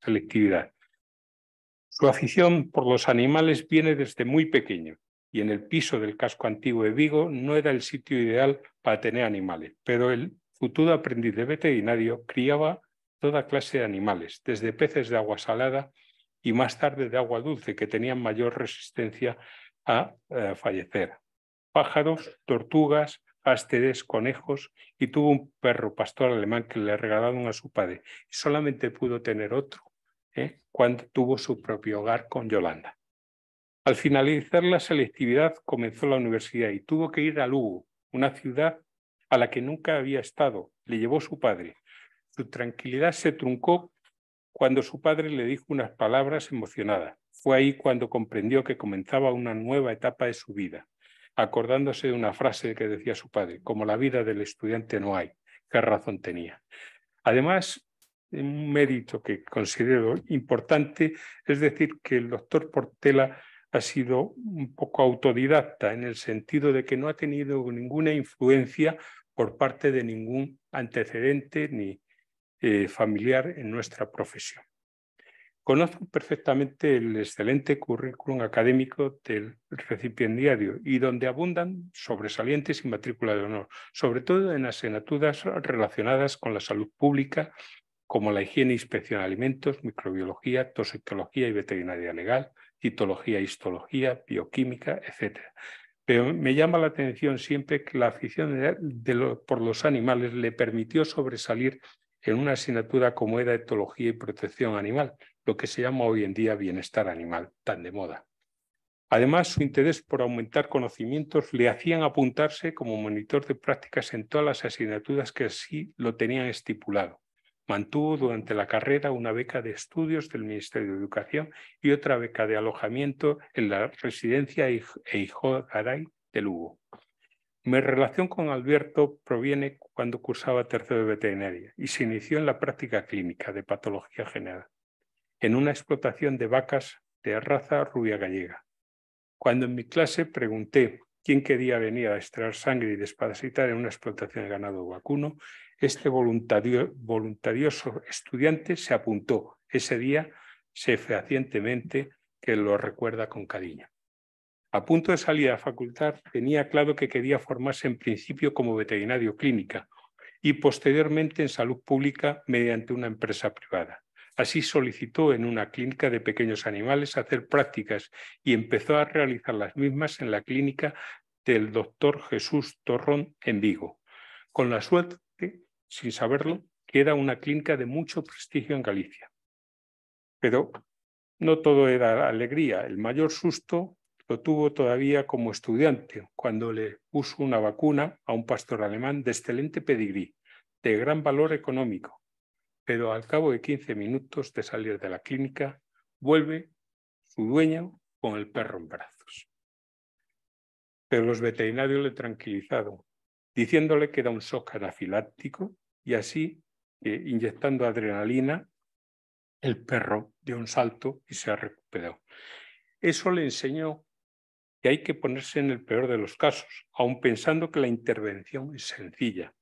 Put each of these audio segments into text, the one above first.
selectividad. Su afición por los animales viene desde muy pequeño y en el piso del casco antiguo de Vigo no era el sitio ideal para tener animales, pero el futuro aprendiz de veterinario criaba toda clase de animales, desde peces de agua salada y más tarde de agua dulce, que tenían mayor resistencia a fallecer. Pájaros, tortugas, ásteres, conejos, y tuvo un perro pastor alemán que le regalaron a su padre. Y solamente pudo tener otro cuando tuvo su propio hogar con Yolanda. Al finalizar la selectividad comenzó la universidad y tuvo que ir a Lugo, una ciudad a la que nunca había estado. Le llevó su padre. Su tranquilidad se truncó cuando su padre le dijo unas palabras emocionadas. Fue ahí cuando comprendió que comenzaba una nueva etapa de su vida, acordándose de una frase que decía su padre: como la vida del estudiante no hay. ¿Qué razón tenía? Además, un mérito que considero importante es decir que el doctor Portela ha sido un poco autodidacta en el sentido de que no ha tenido ninguna influencia por parte de ningún antecedente ni familiar en nuestra profesión. Conozco perfectamente el excelente currículum académico del recipiendario y donde abundan sobresalientes y matrícula de honor, sobre todo en asignaturas relacionadas con la salud pública, como la higiene e inspección de alimentos, microbiología, toxicología y veterinaria legal, citología e histología, bioquímica, etc. Pero me llama la atención siempre que la afición por los animales le permitió sobresalir en una asignatura como era etología y protección animal, lo que se llama hoy en día bienestar animal, tan de moda. Además, su interés por aumentar conocimientos le hacían apuntarse como monitor de prácticas en todas las asignaturas que así lo tenían estipulado. Mantuvo durante la carrera una beca de estudios del Ministerio de Educación y otra beca de alojamiento en la residencia Eijo Garay de Lugo. Mi relación con Alberto proviene cuando cursaba tercero de veterinaria y se inició en la práctica clínica de patología general, en una explotación de vacas de raza rubia gallega. Cuando en mi clase pregunté quién quería venir a extraer sangre y desparasitar en una explotación de ganado vacuno, este voluntarioso estudiante se apuntó. Ese día sé fehacientemente que lo recuerda con cariño. A punto de salir a la facultad, tenía claro que quería formarse en principio como veterinario clínica y posteriormente en salud pública mediante una empresa privada. Así solicitó en una clínica de pequeños animales hacer prácticas y empezó a realizar las mismas en la clínica del doctor Jesús Torrón en Vigo, con la suerte, sin saberlo, que era una clínica de mucho prestigio en Galicia. Pero no todo era alegría. El mayor susto lo tuvo todavía como estudiante, cuando le puso una vacuna a un pastor alemán de excelente pedigrí, de gran valor económico. Pero al cabo de 15 minutos de salir de la clínica, vuelve su dueño con el perro en brazos. Pero los veterinarios le tranquilizaron, diciéndole que era un shock anafiláctico y así, inyectando adrenalina, el perro dio un salto y se recuperó. Eso le enseñó que hay que ponerse en el peor de los casos, aun pensando que la intervención es sencilla,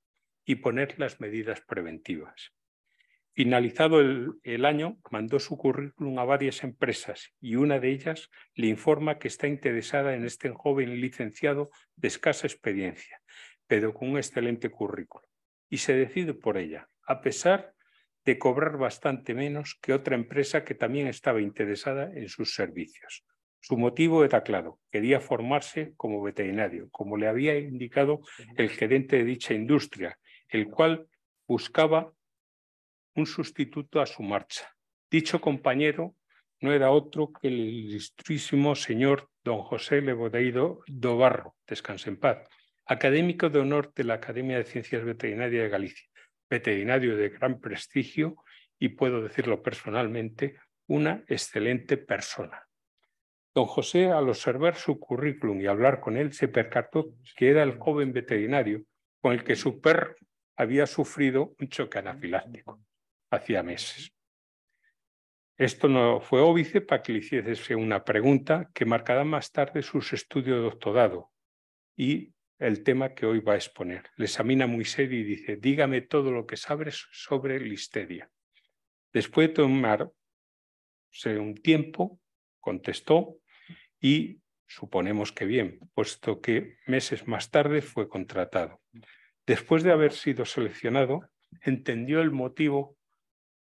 y poner las medidas preventivas. Finalizado el año, mandó su currículum a varias empresas y una de ellas le informa que está interesada en este joven licenciado de escasa experiencia, pero con un excelente currículum, y se decide por ella, a pesar de cobrar bastante menos que otra empresa que también estaba interesada en sus servicios. Su motivo era claro: quería formarse como veterinario, como le había indicado el gerente de dicha industria, el cual buscaba un sustituto a su marcha. Dicho compañero no era otro que el ilustrísimo señor don José Lebodeiro do Barro, descanse en paz, académico de honor de la Academia de Ciencias Veterinarias de Galicia, veterinario de gran prestigio y, puedo decirlo personalmente, una excelente persona. Don José, al observar su currículum y hablar con él, se percató que era el joven veterinario con el que su perro había sufrido un choque anafiláctico hacía meses. Esto no fue óbice para que le hiciese una pregunta que marcará más tarde sus estudios de doctorado y el tema que hoy va a exponer. Le examina muy serio y dice: dígame todo lo que sabes sobre listeria. Después de tomar un tiempo, contestó y suponemos que bien, puesto que meses más tarde fue contratado. Después de haber sido seleccionado, entendió el motivo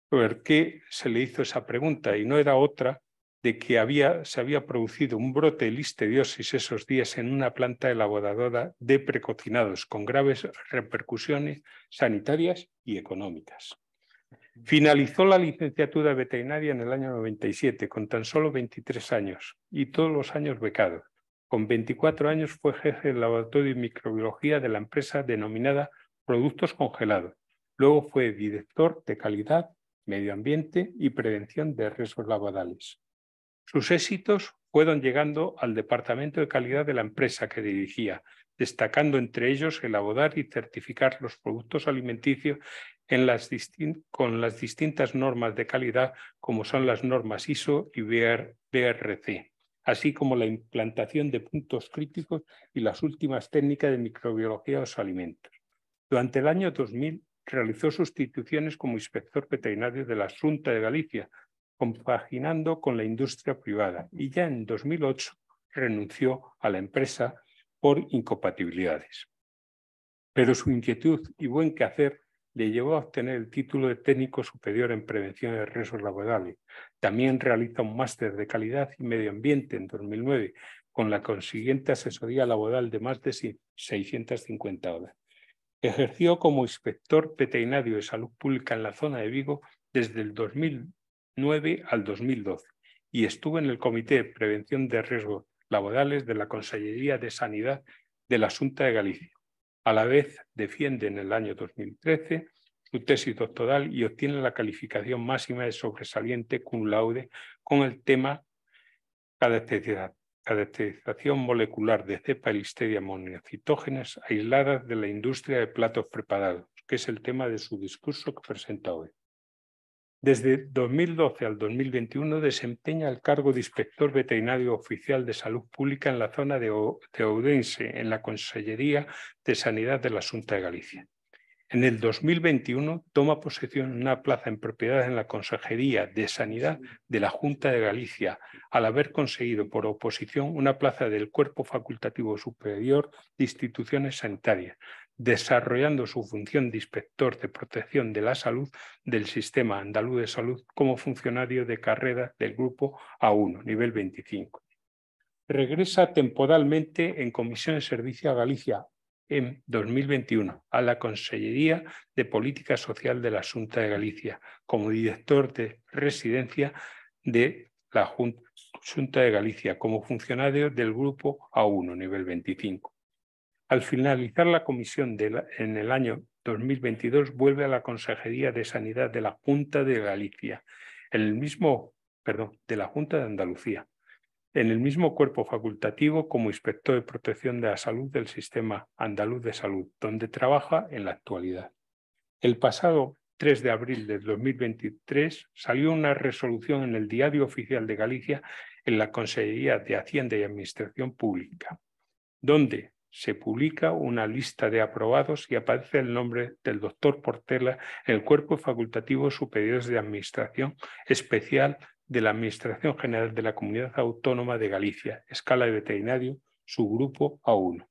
por el que se le hizo esa pregunta y no era otra de que se había producido un brote de listediosis esos días en una planta elaboradora de precocinados con graves repercusiones sanitarias y económicas. Finalizó la licenciatura veterinaria en el año 97 con tan solo 23 años y todos los años becado. Con 24 años fue jefe del laboratorio de microbiología de la empresa denominada Productos Congelados. Luego fue director de calidad, medio ambiente y prevención de riesgos laborales. Sus éxitos fueron llegando al departamento de calidad de la empresa que dirigía, destacando entre ellos elaborar y certificar los productos alimenticios con las distintas normas de calidad como son las normas ISO y BRC, así como la implantación de puntos críticos y las últimas técnicas de microbiología de los alimentos. Durante el año 2000 realizó sustituciones como inspector veterinario de la Xunta de Galicia, compaginando con la industria privada, y ya en 2008 renunció a la empresa por incompatibilidades. Pero su inquietud y buen quehacer le llevó a obtener el título de técnico superior en prevención de riesgos laborales. También realiza un máster de calidad y medio ambiente en 2009, con la consiguiente asesoría laboral de más de 650 horas. Ejerció como inspector veterinario de salud pública en la zona de Vigo desde el 2009 al 2012 y estuvo en el Comité de Prevención de Riesgos Laborales de la Consellería de Sanidad de la Xunta de Galicia. A la vez defiende en el año 2013 su tesis doctoral y obtiene la calificación máxima de sobresaliente cum laude con el tema caracterización molecular de cepa y listeria monocitógenas aisladas de la industria de platos preparados, que es el tema de su discurso que presenta hoy. Desde 2012 al 2021 desempeña el cargo de inspector veterinario oficial de salud pública en la zona de Ourense, en la Consellería de Sanidad de la Xunta de Galicia. En el 2021 toma posesión en una plaza en propiedad en la Consejería de Sanidad de la Xunta de Galicia, al haber conseguido por oposición una plaza del Cuerpo Facultativo Superior de Instituciones Sanitarias, desarrollando su función de inspector de protección de la salud del Sistema Andaluz de Salud como funcionario de carrera del Grupo A1, nivel 25. Regresa temporalmente en Comisión de Servicio a Galicia en 2021 a la Consellería de Política Social de la Xunta de Galicia como director de residencia de la Xunta de Galicia como funcionario del Grupo A1, nivel 25. Al finalizar la comisión en el año 2022 vuelve a la Consejería de Sanidad de la Xunta de Galicia, de la Xunta de Andalucía, en el mismo cuerpo facultativo como inspector de protección de la salud del Sistema Andaluz de Salud, donde trabaja en la actualidad. El pasado 3 de abril de 2023 salió una resolución en el Diario Oficial de Galicia en la Consellería de Hacienda y Administración Pública, donde se publica una lista de aprobados y aparece el nombre del doctor Portela en el Cuerpo Facultativo Superior de Administración Especial de la Administración General de la Comunidad Autónoma de Galicia, escala de veterinario, subgrupo A1.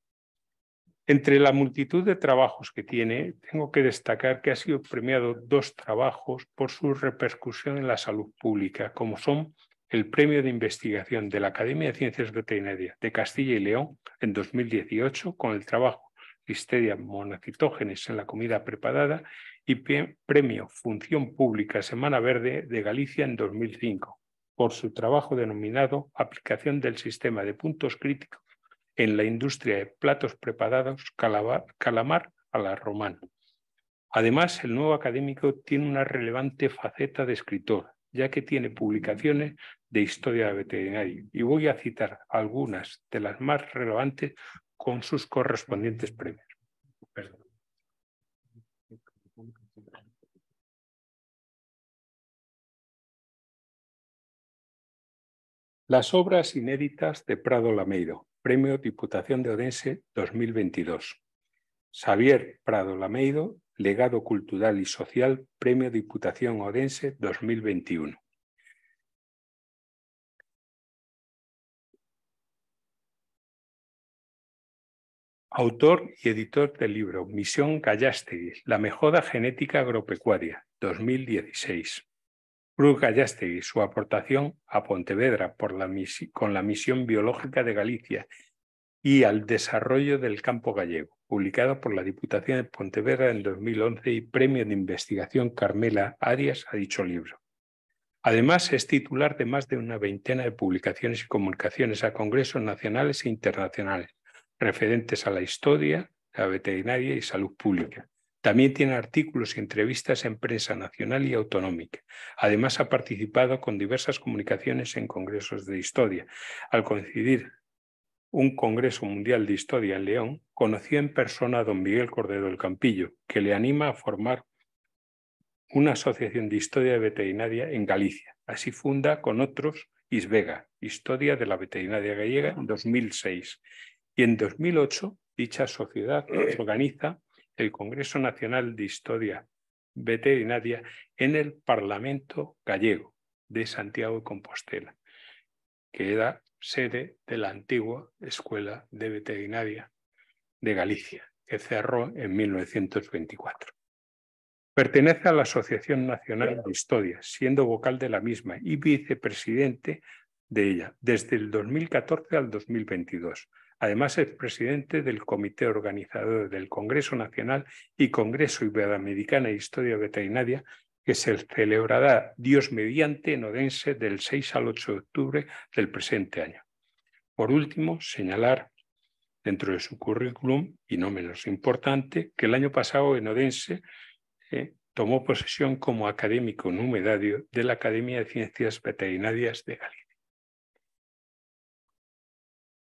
Entre la multitud de trabajos que tiene, tengo que destacar que ha sido premiado 2 trabajos por su repercusión en la salud pública, como son el Premio de Investigación de la Academia de Ciencias Veterinarias de Castilla y León en 2018 con el trabajo Listeria monocitógenes en la comida preparada y Premio Función Pública Semana Verde de Galicia en 2005 por su trabajo denominado Aplicación del Sistema de Puntos Críticos en la industria de platos preparados calamar a la romana. Además, el nuevo académico tiene una relevante faceta de escritor, ya que tiene publicaciones de historia de veterinaria, y voy a citar algunas de las más relevantes con sus correspondientes premios. Perdón. Las obras inéditas de Prado Lameiro, Premio Diputación de Ourense 2022. Xavier Prado Lameiro, Legado Cultural y Social, Premio Diputación Ourense 2021. Autor y editor del libro Misión Gallástegui, la mejora genética agropecuaria, 2016. Cruz Gallástegui, su aportación a Pontevedra con la Misión Biológica de Galicia y al desarrollo del campo gallego, publicado por la Diputación de Pontevedra en 2011 y Premio de Investigación Carmela Arias a dicho libro. Además, es titular de más de una veintena de publicaciones y comunicaciones a congresos nacionales e internacionales, referentes a la historia, la veterinaria y salud pública. También tiene artículos y entrevistas en prensa nacional y autonómica. Además, ha participado con diversas comunicaciones en congresos de historia. Al coincidir un Congreso Mundial de Historia en León, conoció en persona a don Miguel Cordero del Campillo, que le anima a formar una asociación de historia veterinaria en Galicia. Así funda con otros Isvega, Historia de la Veterinaria Gallega, en 2006. Y en 2008, dicha sociedad organiza el Congreso Nacional de Historia Veterinaria en el Parlamento Gallego de Santiago de Compostela, que era sede de la antigua Escuela de Veterinaria de Galicia, que cerró en 1924. Pertenece a la Asociación Nacional de Historia, siendo vocal de la misma y vicepresidente de ella desde el 2014 al 2022. Además, es presidente del Comité Organizador del Congreso Nacional y Congreso Iberoamericano de Historia Veterinaria, que se celebrará Dios mediante en Odense del 6 al 8 de octubre del presente año. Por último, señalar dentro de su currículum, y no menos importante, que el año pasado en Odense tomó posesión como académico numerario de la Academia de Ciencias Veterinarias de Galicia.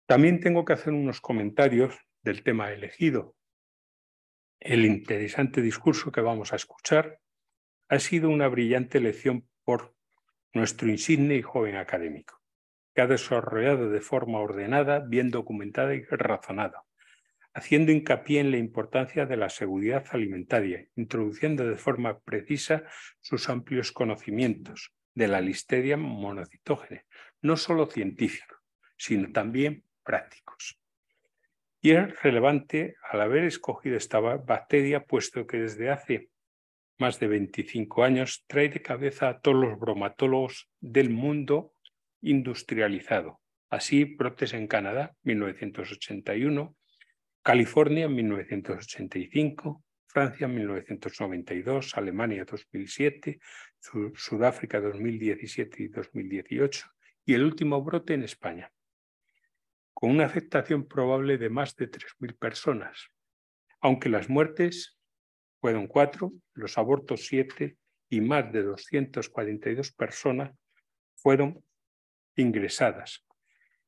También tengo que hacer unos comentarios del tema elegido. El interesante discurso que vamos a escuchar ha sido una brillante lección por nuestro insigne y joven académico, que ha desarrollado de forma ordenada, bien documentada y razonada, haciendo hincapié en la importancia de la seguridad alimentaria, introduciendo de forma precisa sus amplios conocimientos de la Listeria monocitógena, no solo científicos, sino también prácticos. Y es relevante al haber escogido esta bacteria, puesto que desde hace más de 25 años trae de cabeza a todos los bromatólogos del mundo industrializado. Así, brotes en Canadá, 1981, California en 1985, Francia en 1992, Alemania 2007, Sudáfrica 2017 y 2018 y el último brote en España, con una afectación probable de más de 3.000 personas, aunque las muertes fueron 4, los abortos 7 y más de 242 personas fueron ingresadas.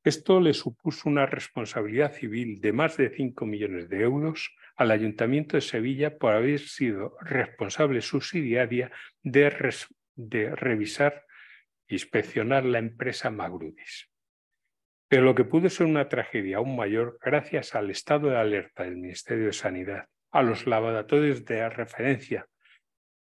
Esto le supuso una responsabilidad civil de más de 5 millones de euros al Ayuntamiento de Sevilla por haber sido responsable subsidiaria de revisar e inspeccionar la empresa Magrudis. Pero lo que pudo ser una tragedia aún mayor gracias al estado de alerta del Ministerio de Sanidad, a los laboratorios de referencia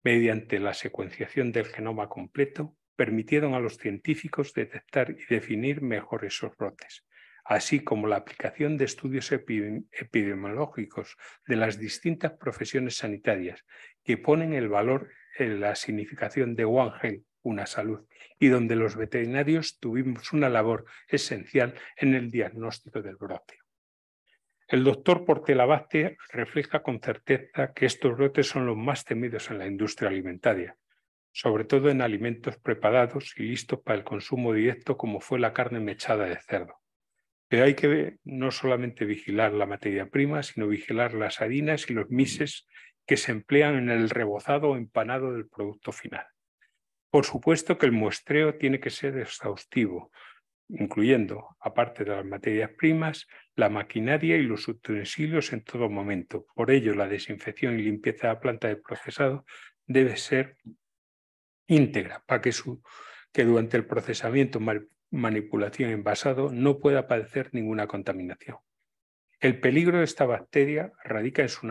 mediante la secuenciación del genoma completo, permitieron a los científicos detectar y definir mejor esos brotes, así como la aplicación de estudios epidemiológicos de las distintas profesiones sanitarias que ponen el valor en la significación de One Health, una salud, y donde los veterinarios tuvimos una labor esencial en el diagnóstico del brote. El doctor Portela Vázquez refleja con certeza que estos brotes son los más temidos en la industria alimentaria, sobre todo en alimentos preparados y listos para el consumo directo como fue la carne mechada de cerdo. Pero hay que no solamente vigilar la materia prima, sino vigilar las harinas y los mises que se emplean en el rebozado o empanado del producto final. Por supuesto que el muestreo tiene que ser exhaustivo, incluyendo, aparte de las materias primas, la maquinaria y los utensilios en todo momento. Por ello, la desinfección y limpieza de la planta de procesado debe ser íntegra para que durante el procesamiento, manipulación y envasado no pueda padecer ninguna contaminación. El peligro de esta bacteria radica en su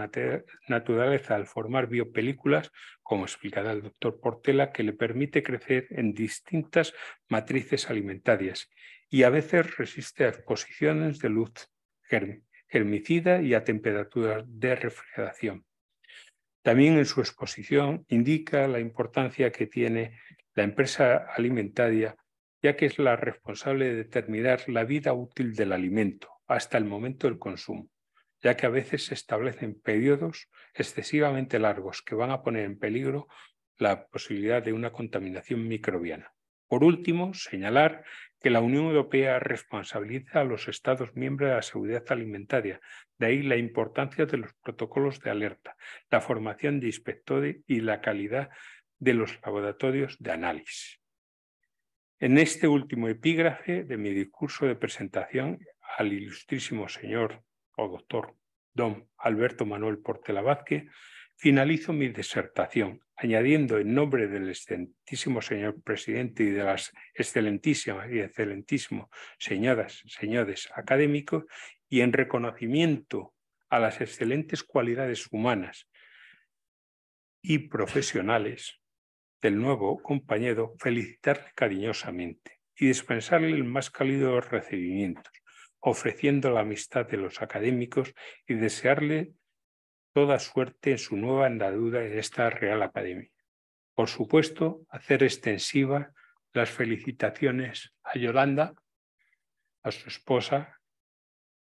naturaleza al formar biopelículas, como explicará el doctor Portela, que le permite crecer en distintas matrices alimentarias y a veces resiste a exposiciones de luz germicida y a temperaturas de refrigeración. También en su exposición indica la importancia que tiene la empresa alimentaria, ya que es la responsable de determinar la vida útil del alimento hasta el momento del consumo, ya que a veces se establecen periodos excesivamente largos que van a poner en peligro la posibilidad de una contaminación microbiana. Por último, señalar que la Unión Europea responsabiliza a los Estados miembros de la seguridad alimentaria, de ahí la importancia de los protocolos de alerta, la formación de inspectores y la calidad de los laboratorios de análisis. En este último epígrafe de mi discurso de presentación al ilustrísimo señor o doctor don Alberto Manuel Portela Vázquez, finalizo mi disertación añadiendo en nombre del excelentísimo señor presidente y de las excelentísimas y excelentísimos señores académicos y en reconocimiento a las excelentes cualidades humanas y profesionales del nuevo compañero, felicitarle cariñosamente y dispensarle el más cálido de los recibimientos, ofreciendo la amistad de los académicos y desearle toda suerte en su nueva andadura en esta Real Academia. Por supuesto, hacer extensivas las felicitaciones a Yolanda, a su esposa,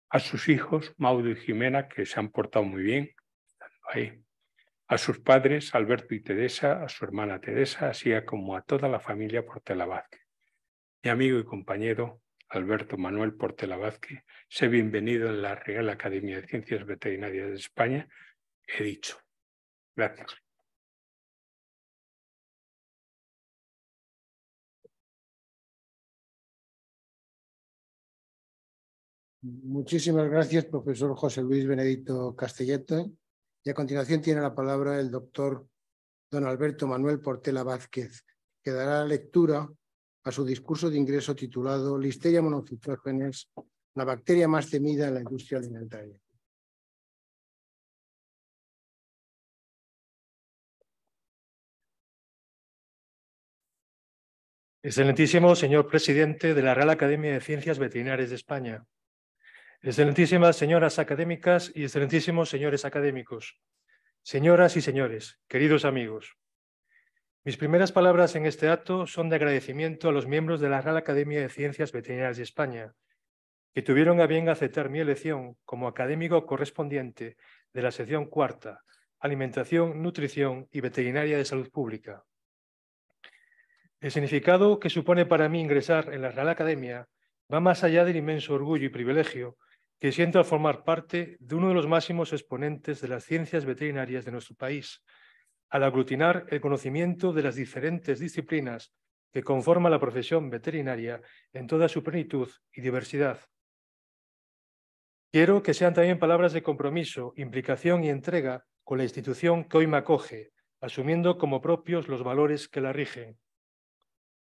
a sus hijos, Mauro y Jimena, que se han portado muy bien, ahí, a sus padres, Alberto y Teresa, a su hermana Teresa, así como a toda la familia Portela Vázquez. Mi amigo y compañero Alberto Manuel Portela Vázquez, sé bienvenido en la Real Academia de Ciencias Veterinarias de España. He dicho. Gracias. Muchísimas gracias, profesor José Luis Benedito Castelletto. Y a continuación tiene la palabra el doctor don Alberto Manuel Portela Vázquez, que dará lectura a su discurso de ingreso titulado Listeria monocytogenes, la bacteria más temida en la industria alimentaria. Excelentísimo señor presidente de la Real Academia de Ciencias Veterinarias de España, excelentísimas señoras académicas y excelentísimos señores académicos, señoras y señores, queridos amigos. Mis primeras palabras en este acto son de agradecimiento a los miembros de la Real Academia de Ciencias Veterinarias de España, que tuvieron a bien aceptar mi elección como académico correspondiente de la sección cuarta, Alimentación, Nutrición y Veterinaria de Salud Pública. El significado que supone para mí ingresar en la Real Academia va más allá del inmenso orgullo y privilegio que siento al formar parte de uno de los máximos exponentes de las ciencias veterinarias de nuestro país, al aglutinar el conocimiento de las diferentes disciplinas que conforman la profesión veterinaria en toda su plenitud y diversidad. Quiero que sean también palabras de compromiso, implicación y entrega con la institución que hoy me acoge, asumiendo como propios los valores que la rigen.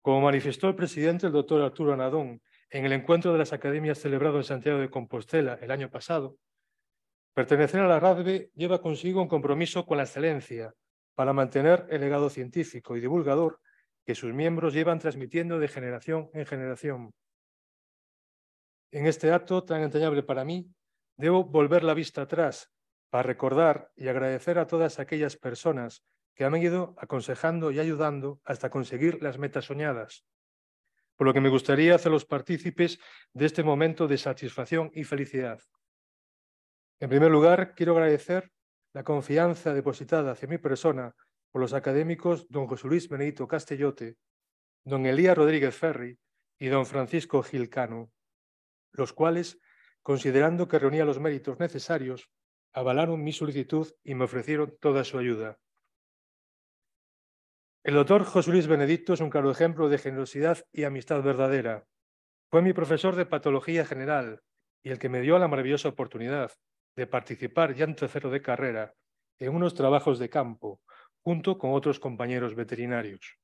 Como manifestó el presidente, el doctor Arturo Anadón, en el encuentro de las academias celebrado en Santiago de Compostela el año pasado, pertenecer a la RADVE lleva consigo un compromiso con la excelencia para mantener el legado científico y divulgador que sus miembros llevan transmitiendo de generación en generación. En este acto tan entrañable para mí, debo volver la vista atrás para recordar y agradecer a todas aquellas personas que han ido aconsejando y ayudando hasta conseguir las metas soñadas, por lo que me gustaría hacerlos partícipes de este momento de satisfacción y felicidad. En primer lugar, quiero agradecer la confianza depositada hacia mi persona por los académicos don José Luis Benedito Castellote, don Elías Rodríguez Ferri y don Francisco Gil Cano, los cuales, considerando que reunía los méritos necesarios, avalaron mi solicitud y me ofrecieron toda su ayuda. El doctor José Luis Benedito es un claro ejemplo de generosidad y amistad verdadera. Fue mi profesor de patología general y el que me dio la maravillosa oportunidad de participar ya en tercero de carrera en unos trabajos de campo, junto con otros compañeros veterinarios.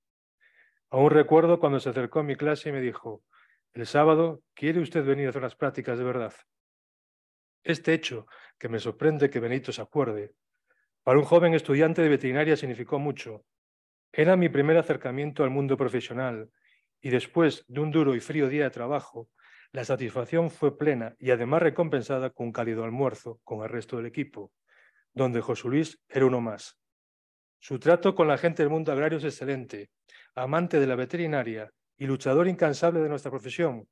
Aún recuerdo cuando se acercó a mi clase y me dijo: el sábado, ¿quiere usted venir a hacer unas prácticas de verdad? Este hecho, que me sorprende que Benedito se acuerde, para un joven estudiante de veterinaria significó mucho. Era mi primer acercamiento al mundo profesional y después de un duro y frío día de trabajo, la satisfacción fue plena y además recompensada con un cálido almuerzo con el resto del equipo, donde José Luis era uno más. Su trato con la gente del mundo agrario es excelente, amante de la veterinaria y luchador incansable de nuestra profesión,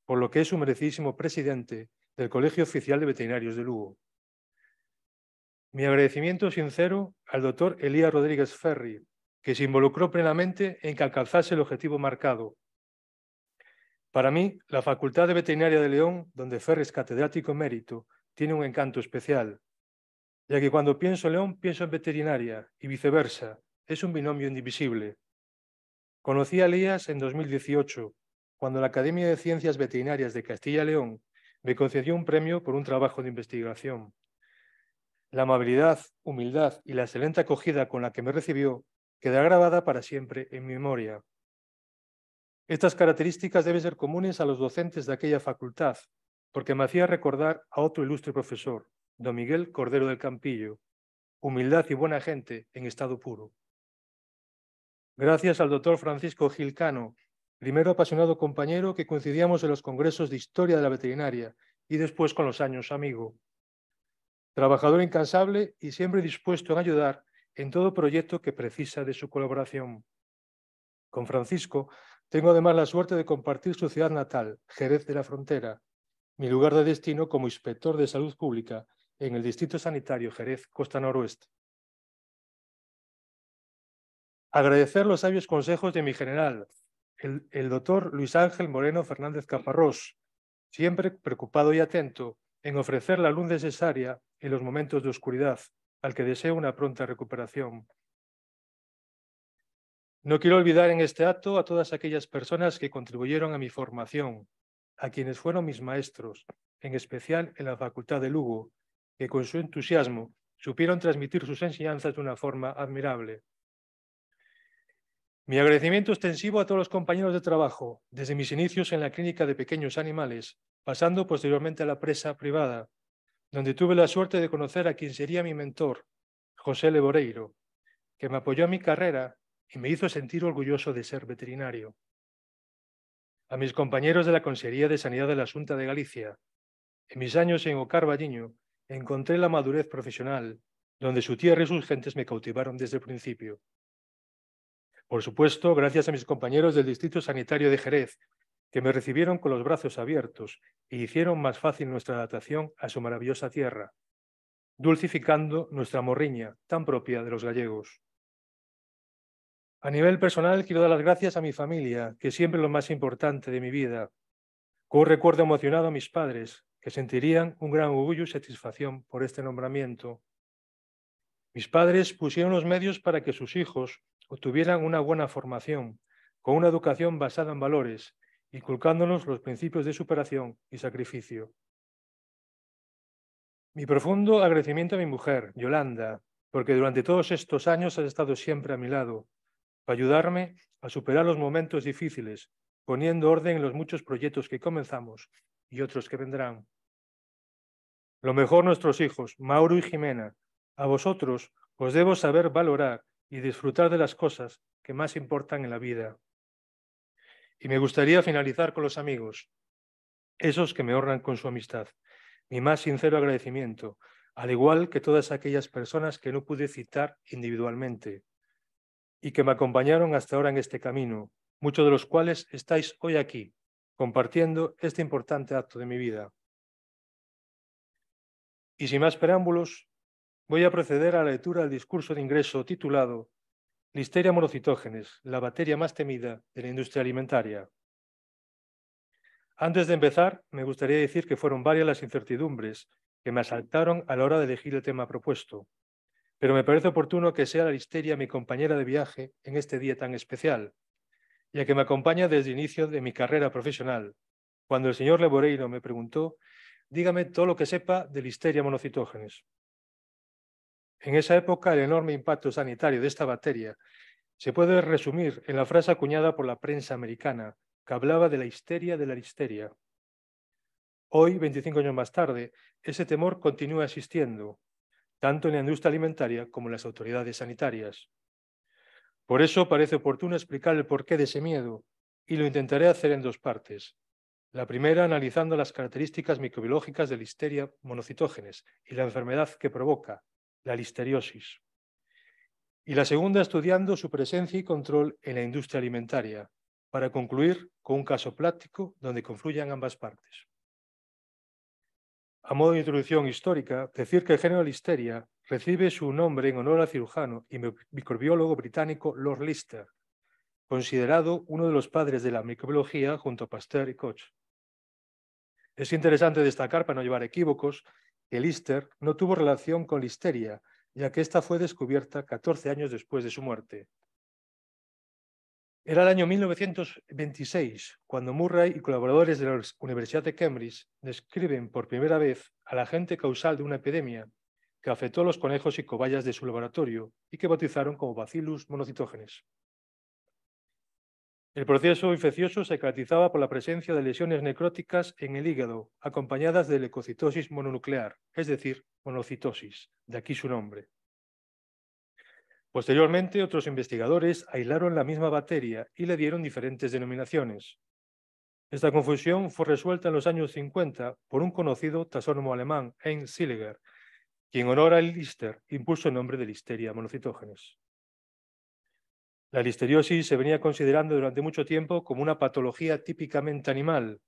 por lo que es un merecidísimo presidente del Colegio Oficial de Veterinarios de Lugo. Mi agradecimiento sincero al doctor Elías Rodríguez Ferri, que se involucró plenamente en que alcanzase el objetivo marcado. Para mí, la Facultad de Veterinaria de León, donde Ferri es catedrático emérito, tiene un encanto especial, ya que cuando pienso en León, pienso en veterinaria y viceversa. Es un binomio indivisible. Conocí a Elías en 2018, cuando la Academia de Ciencias Veterinarias de Castilla y León me concedió un premio por un trabajo de investigación. La amabilidad, humildad y la excelente acogida con la que me recibió quedará grabada para siempre en mi memoria. Estas características deben ser comunes a los docentes de aquella facultad, porque me hacía recordar a otro ilustre profesor, don Miguel Cordero del Campillo, humildad y buena gente en estado puro. Gracias al doctor Francisco Gil Cano, primero apasionado compañero que coincidíamos en los congresos de historia de la veterinaria y después con los años amigo. Trabajador incansable y siempre dispuesto a ayudar en todo proyecto que precisa de su colaboración. Con Francisco tengo además la suerte de compartir su ciudad natal, Jerez de la Frontera, mi lugar de destino como inspector de salud pública en el Distrito Sanitario Jerez, Costa Noroeste. Agradecer los sabios consejos de mi general, el doctor Luis Ángel Moreno Fernández Caparrós, siempre preocupado y atento en ofrecer la luz necesaria en los momentos de oscuridad, al que deseo una pronta recuperación. No quiero olvidar en este acto a todas aquellas personas que contribuyeron a mi formación, a quienes fueron mis maestros, en especial en la Facultad de Lugo, que con su entusiasmo supieron transmitir sus enseñanzas de una forma admirable. Mi agradecimiento extensivo a todos los compañeros de trabajo, desde mis inicios en la clínica de pequeños animales, pasando posteriormente a la presa privada, donde tuve la suerte de conocer a quien sería mi mentor, José Leboreiro, que me apoyó en mi carrera y me hizo sentir orgulloso de ser veterinario. A mis compañeros de la Consejería de Sanidad de la Xunta de Galicia, en mis años en Ocar Valliño, encontré la madurez profesional, donde su tierra y sus gentes me cautivaron desde el principio. Por supuesto, gracias a mis compañeros del Distrito Sanitario de Jerez, que me recibieron con los brazos abiertos e hicieron más fácil nuestra adaptación a su maravillosa tierra, dulcificando nuestra morriña tan propia de los gallegos. A nivel personal, quiero dar las gracias a mi familia, que siempre es lo más importante de mi vida. Con un recuerdo emocionado a mis padres, que sentirían un gran orgullo y satisfacción por este nombramiento. Mis padres pusieron los medios para que sus hijos obtuvieran una buena formación, con una educación basada en valores, inculcándonos los principios de superación y sacrificio. Mi profundo agradecimiento a mi mujer, Yolanda, porque durante todos estos años has estado siempre a mi lado, para ayudarme a superar los momentos difíciles, poniendo orden en los muchos proyectos que comenzamos y otros que vendrán. Lo mejor nuestros hijos, Mauro y Jimena, a vosotros os debo saber valorar y disfrutar de las cosas que más importan en la vida. Y me gustaría finalizar con los amigos, esos que me honran con su amistad. Mi más sincero agradecimiento, al igual que todas aquellas personas que no pude citar individualmente y que me acompañaron hasta ahora en este camino, muchos de los cuales estáis hoy aquí, compartiendo este importante acto de mi vida. Y sin más preámbulos, voy a proceder a la lectura del discurso de ingreso titulado Listeria monocitógenes, la bacteria más temida de la industria alimentaria. Antes de empezar, me gustaría decir que fueron varias las incertidumbres que me asaltaron a la hora de elegir el tema propuesto, pero me parece oportuno que sea la Listeria mi compañera de viaje en este día tan especial, ya que me acompaña desde el inicio de mi carrera profesional, cuando el señor Leboreiro me preguntó: dígame todo lo que sepa de Listeria monocitógenes. En esa época, el enorme impacto sanitario de esta bacteria se puede resumir en la frase acuñada por la prensa americana, que hablaba de la histeria de la listeria. Hoy, 25 años más tarde, ese temor continúa existiendo, tanto en la industria alimentaria como en las autoridades sanitarias. Por eso parece oportuno explicar el porqué de ese miedo, y lo intentaré hacer en dos partes. La primera analizando las características microbiológicas de Listeria monocitógenes y la enfermedad que provoca, la listeriosis. Y la segunda estudiando su presencia y control en la industria alimentaria, para concluir con un caso práctico donde confluyan ambas partes. A modo de introducción histórica, decir que el género Listeria recibe su nombre en honor al cirujano y microbiólogo británico Lord Lister, considerado uno de los padres de la microbiología junto a Pasteur y Koch. Es interesante destacar, para no llevar equívocos, que Lister no tuvo relación con Listeria, ya que esta fue descubierta 14 años después de su muerte. Era el año 1926, cuando Murray y colaboradores de la Universidad de Cambridge describen por primera vez al agente causal de una epidemia que afectó a los conejos y cobayas de su laboratorio y que bautizaron como Bacillus monocitógenes. El proceso infeccioso se caracterizaba por la presencia de lesiones necróticas en el hígado, acompañadas de leucocitosis mononuclear, es decir, monocitosis, de aquí su nombre. Posteriormente, otros investigadores aislaron la misma bacteria y le dieron diferentes denominaciones. Esta confusión fue resuelta en los años 50 por un conocido taxónomo alemán, Heinz Siliger, quien en honor a Lister impuso el nombre de Listeria monocitógenes. La listeriosis se venía considerando durante mucho tiempo como una patología típicamente animal.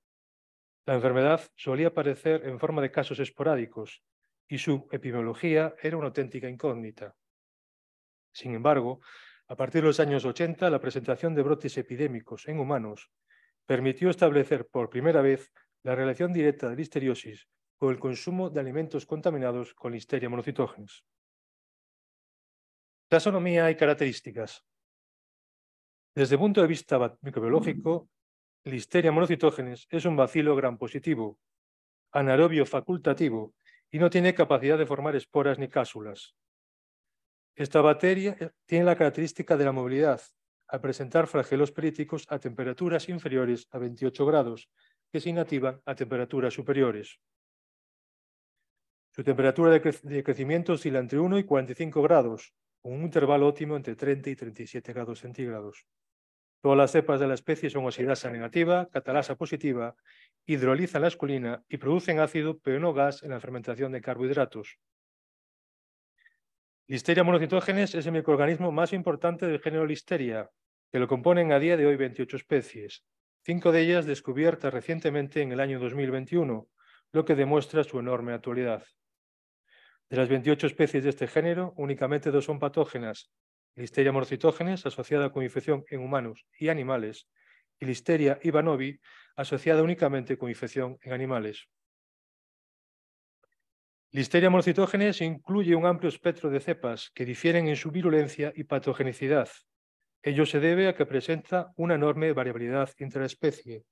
La enfermedad solía aparecer en forma de casos esporádicos y su epidemiología era una auténtica incógnita. Sin embargo, a partir de los años 80, la presentación de brotes epidémicos en humanos permitió establecer por primera vez la relación directa de listeriosis con el consumo de alimentos contaminados con Listeria monocitógenes. Taxonomía y características. Desde el punto de vista microbiológico, Listeria monocitógenes es un bacilo gram positivo, anaerobio facultativo y no tiene capacidad de formar esporas ni cápsulas. Esta bacteria tiene la característica de la movilidad, al presentar flagelos períticos a temperaturas inferiores a 28 grados, que se inactivan a temperaturas superiores. Su temperatura de crecimiento oscila entre 1 y 45 grados, con un intervalo óptimo entre 30 y 37 grados centígrados. Todas las cepas de la especie son oxidasa negativa, catalasa positiva, hidrolizan la esculina y producen ácido, pero no gas, en la fermentación de carbohidratos. Listeria monocitógenes es el microorganismo más importante del género Listeria, que lo componen a día de hoy 28 especies, 5 de ellas descubiertas recientemente en el año 2021, lo que demuestra su enorme actualidad. De las 28 especies de este género, únicamente 2 son patógenas: Listeria monocitógenes, asociada con infección en humanos y animales, y Listeria ivanovi, asociada únicamente con infección en animales. Listeria monocitógenes incluye un amplio espectro de cepas que difieren en su virulencia y patogenicidad. Ello se debe a que presenta una enorme variabilidad intraespecie,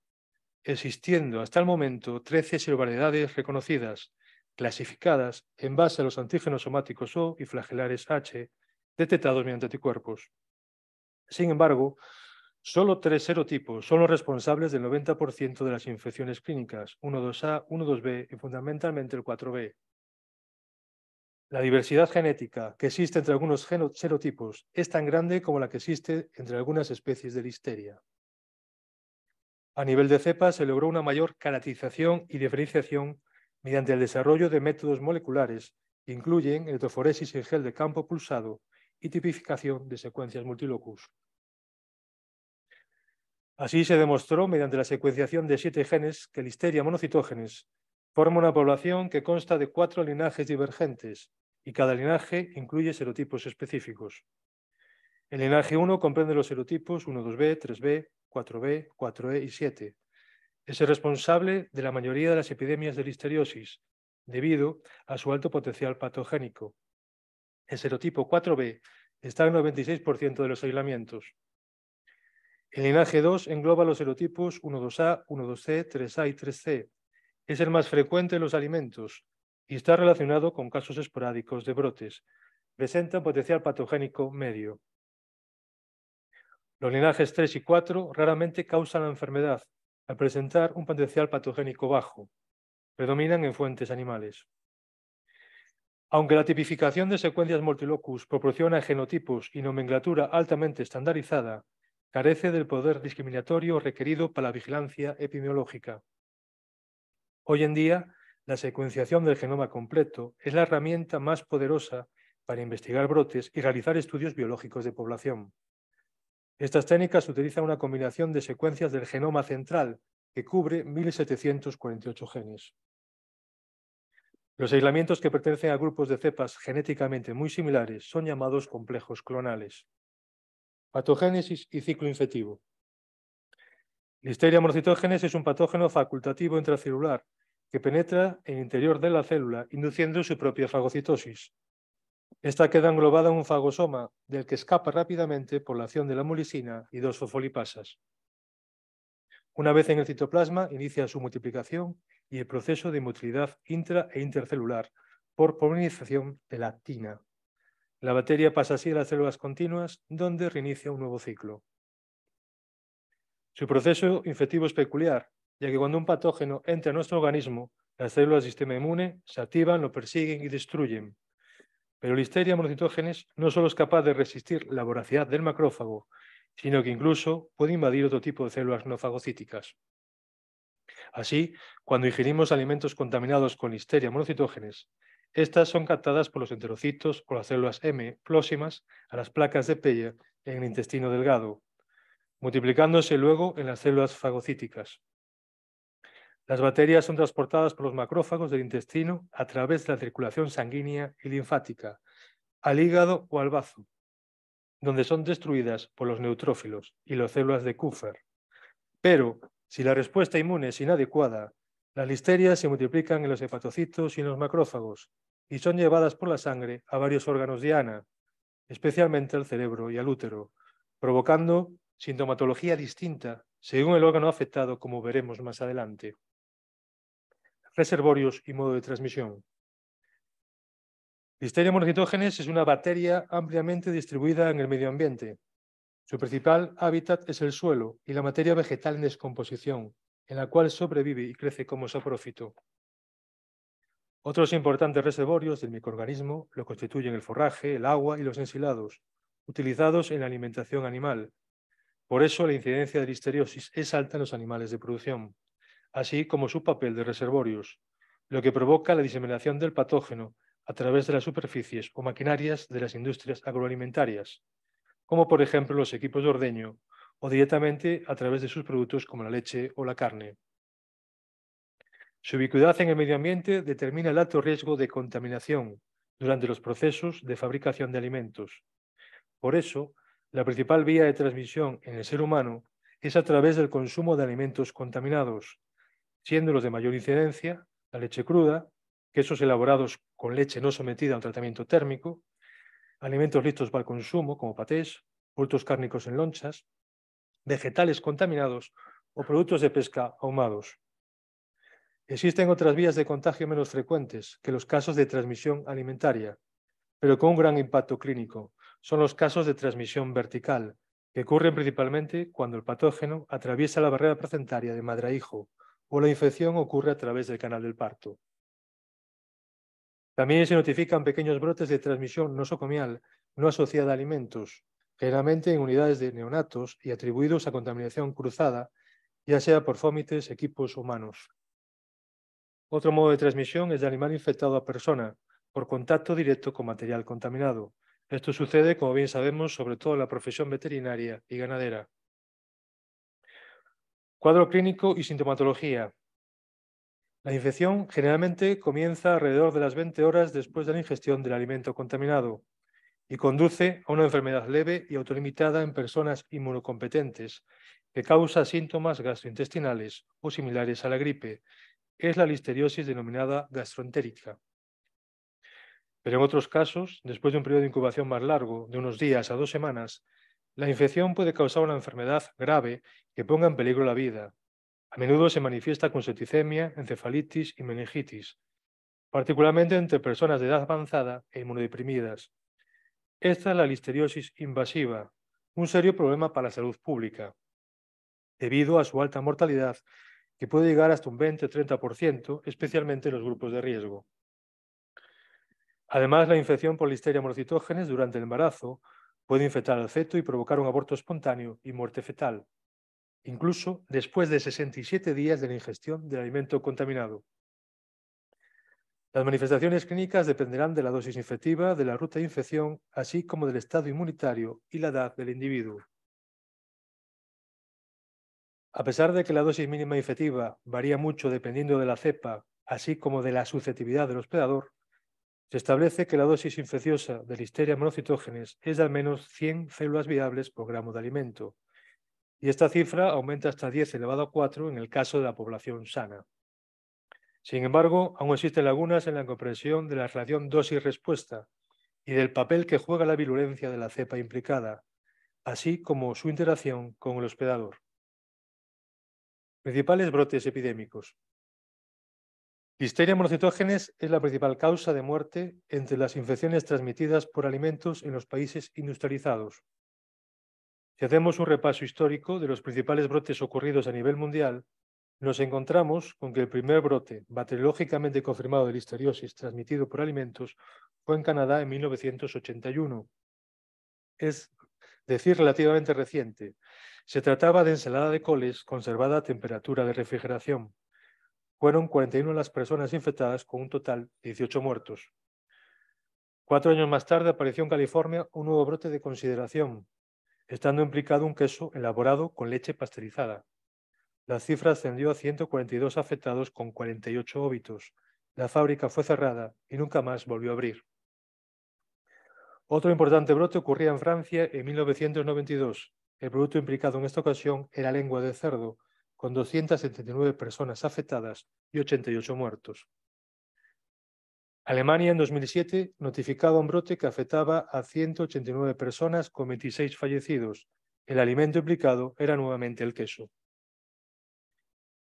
existiendo hasta el momento 13 serovariedades reconocidas, clasificadas en base a los antígenos somáticos O y flagelares H, detectados mediante anticuerpos. Sin embargo, solo 3 serotipos son los responsables del 90% de las infecciones clínicas, 1,2A, 1,2B y fundamentalmente el 4B. La diversidad genética que existe entre algunos serotipos es tan grande como la que existe entre algunas especies de Listeria. A nivel de cepas se logró una mayor caracterización y diferenciación mediante el desarrollo de métodos moleculares que incluyen electroforesis en gel de campo pulsado y tipificación de secuencias multilocus. Así se demostró mediante la secuenciación de 7 genes que Listeria monocitógenes forma una población que consta de 4 linajes divergentes y cada linaje incluye serotipos específicos. El linaje 1 comprende los serotipos 1, 2B, 3B, 4B, 4E y 7. Es el responsable de la mayoría de las epidemias de listeriosis, debido a su alto potencial patogénico. El serotipo 4B está en el 96% de los aislamientos. El linaje 2 engloba los serotipos 1, 2A, 1, 2C, 3A y 3C. Es el más frecuente en los alimentos y está relacionado con casos esporádicos de brotes. Presenta un potencial patogénico medio. Los linajes 3 y 4 raramente causan la enfermedad, al presentar un potencial patogénico bajo. Predominan en fuentes animales. Aunque la tipificación de secuencias multilocus proporciona genotipos y nomenclatura altamente estandarizada, carece del poder discriminatorio requerido para la vigilancia epidemiológica. Hoy en día, la secuenciación del genoma completo es la herramienta más poderosa para investigar brotes y realizar estudios biológicos de población. Estas técnicas utilizan una combinación de secuencias del genoma central que cubre 1.748 genes. Los aislamientos que pertenecen a grupos de cepas genéticamente muy similares son llamados complejos clonales. Patogénesis y ciclo infectivo. Listeria monocytogenes es un patógeno facultativo intracelular que penetra en el interior de la célula induciendo su propia fagocitosis. Esta queda englobada en un fagosoma del que escapa rápidamente por la acción de la mulisina y dos fosfolipasas. Una vez en el citoplasma, inicia su multiplicación y el proceso de motilidad intra e intercelular por polinización de la actina. La bacteria pasa así a las células continuas, donde reinicia un nuevo ciclo. Su proceso infectivo es peculiar, ya que cuando un patógeno entra en nuestro organismo, las células del sistema inmune se activan, lo persiguen y destruyen. Pero Listeria monocytogenes no solo es capaz de resistir la voracidad del macrófago, sino que incluso puede invadir otro tipo de células no fagocíticas. Así, cuando ingerimos alimentos contaminados con Listeria monocytogenes, estas son captadas por los enterocitos o las células M próximas a las placas de Peyer en el intestino delgado, multiplicándose luego en las células fagocíticas. Las bacterias son transportadas por los macrófagos del intestino a través de la circulación sanguínea y linfática, al hígado o al bazo, donde son destruidas por los neutrófilos y las células de Kupffer. Pero, si la respuesta inmune es inadecuada, las listerias se multiplican en los hepatocitos y en los macrófagos y son llevadas por la sangre a varios órganos diana, especialmente al cerebro y al útero, provocando sintomatología distinta según el órgano afectado, como veremos más adelante. Reservorios y modo de transmisión. Listeria monocytogenes es una bacteria ampliamente distribuida en el medio ambiente. Su principal hábitat es el suelo y la materia vegetal en descomposición, en la cual sobrevive y crece como saprófito. Otros importantes reservorios del microorganismo lo constituyen el forraje, el agua y los ensilados, utilizados en la alimentación animal. Por eso la incidencia de listeriosis es alta en los animales de producción, así como su papel de reservorios, lo que provoca la diseminación del patógeno a través de las superficies o maquinarias de las industrias agroalimentarias, como por ejemplo los equipos de ordeño, o directamente a través de sus productos como la leche o la carne. Su ubicuidad en el medio ambiente determina el alto riesgo de contaminación durante los procesos de fabricación de alimentos. Por eso, la principal vía de transmisión en el ser humano es a través del consumo de alimentos contaminados, siendo los de mayor incidencia la leche cruda, quesos elaborados con leche no sometida a un tratamiento térmico, alimentos listos para el consumo como patés, productos cárnicos en lonchas, vegetales contaminados o productos de pesca ahumados. Existen otras vías de contagio menos frecuentes que los casos de transmisión alimentaria, pero con un gran impacto clínico. Son los casos de transmisión vertical, que ocurren principalmente cuando el patógeno atraviesa la barrera placentaria de madre a hijo o la infección ocurre a través del canal del parto. También se notifican pequeños brotes de transmisión nosocomial no asociada a alimentos, generalmente en unidades de neonatos y atribuidos a contaminación cruzada, ya sea por fómites, equipos humanos. Otro modo de transmisión es de animal infectado a persona, por contacto directo con material contaminado. Esto sucede, como bien sabemos, sobre todo en la profesión veterinaria y ganadera. Cuadro clínico y sintomatología. La infección generalmente comienza alrededor de las 20 horas después de la ingestión del alimento contaminado y conduce a una enfermedad leve y autolimitada en personas inmunocompetentes que causa síntomas gastrointestinales o similares a la gripe. Es la listeriosis denominada gastroentérica. Pero en otros casos, después de un periodo de incubación más largo, de unos días a 2 semanas, la infección puede causar una enfermedad grave que ponga en peligro la vida. A menudo se manifiesta con septicemia, encefalitis y meningitis, particularmente entre personas de edad avanzada e inmunodeprimidas. Esta es la listeriosis invasiva, un serio problema para la salud pública, debido a su alta mortalidad, que puede llegar hasta un 20 o 30%, especialmente en los grupos de riesgo. Además, la infección por Listeria monocytogenes durante el embarazo puede infectar al feto y provocar un aborto espontáneo y muerte fetal, incluso después de 67 días de la ingestión del alimento contaminado. Las manifestaciones clínicas dependerán de la dosis infectiva, de la ruta de infección, así como del estado inmunitario y la edad del individuo. A pesar de que la dosis mínima infectiva varía mucho dependiendo de la cepa, así como de la susceptibilidad del hospedador, se establece que la dosis infecciosa de Listeria monocytogenes es de al menos 100 células viables por gramo de alimento, y esta cifra aumenta hasta 10 elevado a 4 en el caso de la población sana. Sin embargo, aún existen lagunas en la comprensión de la relación dosis-respuesta y del papel que juega la virulencia de la cepa implicada, así como su interacción con el hospedador. Principales brotes epidémicos. Listeria monocytogenes es la principal causa de muerte entre las infecciones transmitidas por alimentos en los países industrializados. Si hacemos un repaso histórico de los principales brotes ocurridos a nivel mundial, nos encontramos con que el primer brote bacteriológicamente confirmado de listeriosis transmitido por alimentos fue en Canadá en 1981. Es decir, relativamente reciente. Se trataba de ensalada de coles conservada a temperatura de refrigeración. Fueron 41 las personas infectadas con un total de 18 muertos. 4 años más tarde apareció en California un nuevo brote de consideración, estando implicado un queso elaborado con leche pasteurizada. La cifra ascendió a 142 afectados con 48 óbitos. La fábrica fue cerrada y nunca más volvió a abrir. Otro importante brote ocurría en Francia en 1992. El producto implicado en esta ocasión era lengua de cerdo, con 279 personas afectadas y 88 muertos. Alemania en 2007 notificaba un brote que afectaba a 189 personas con 26 fallecidos. El alimento implicado era nuevamente el queso.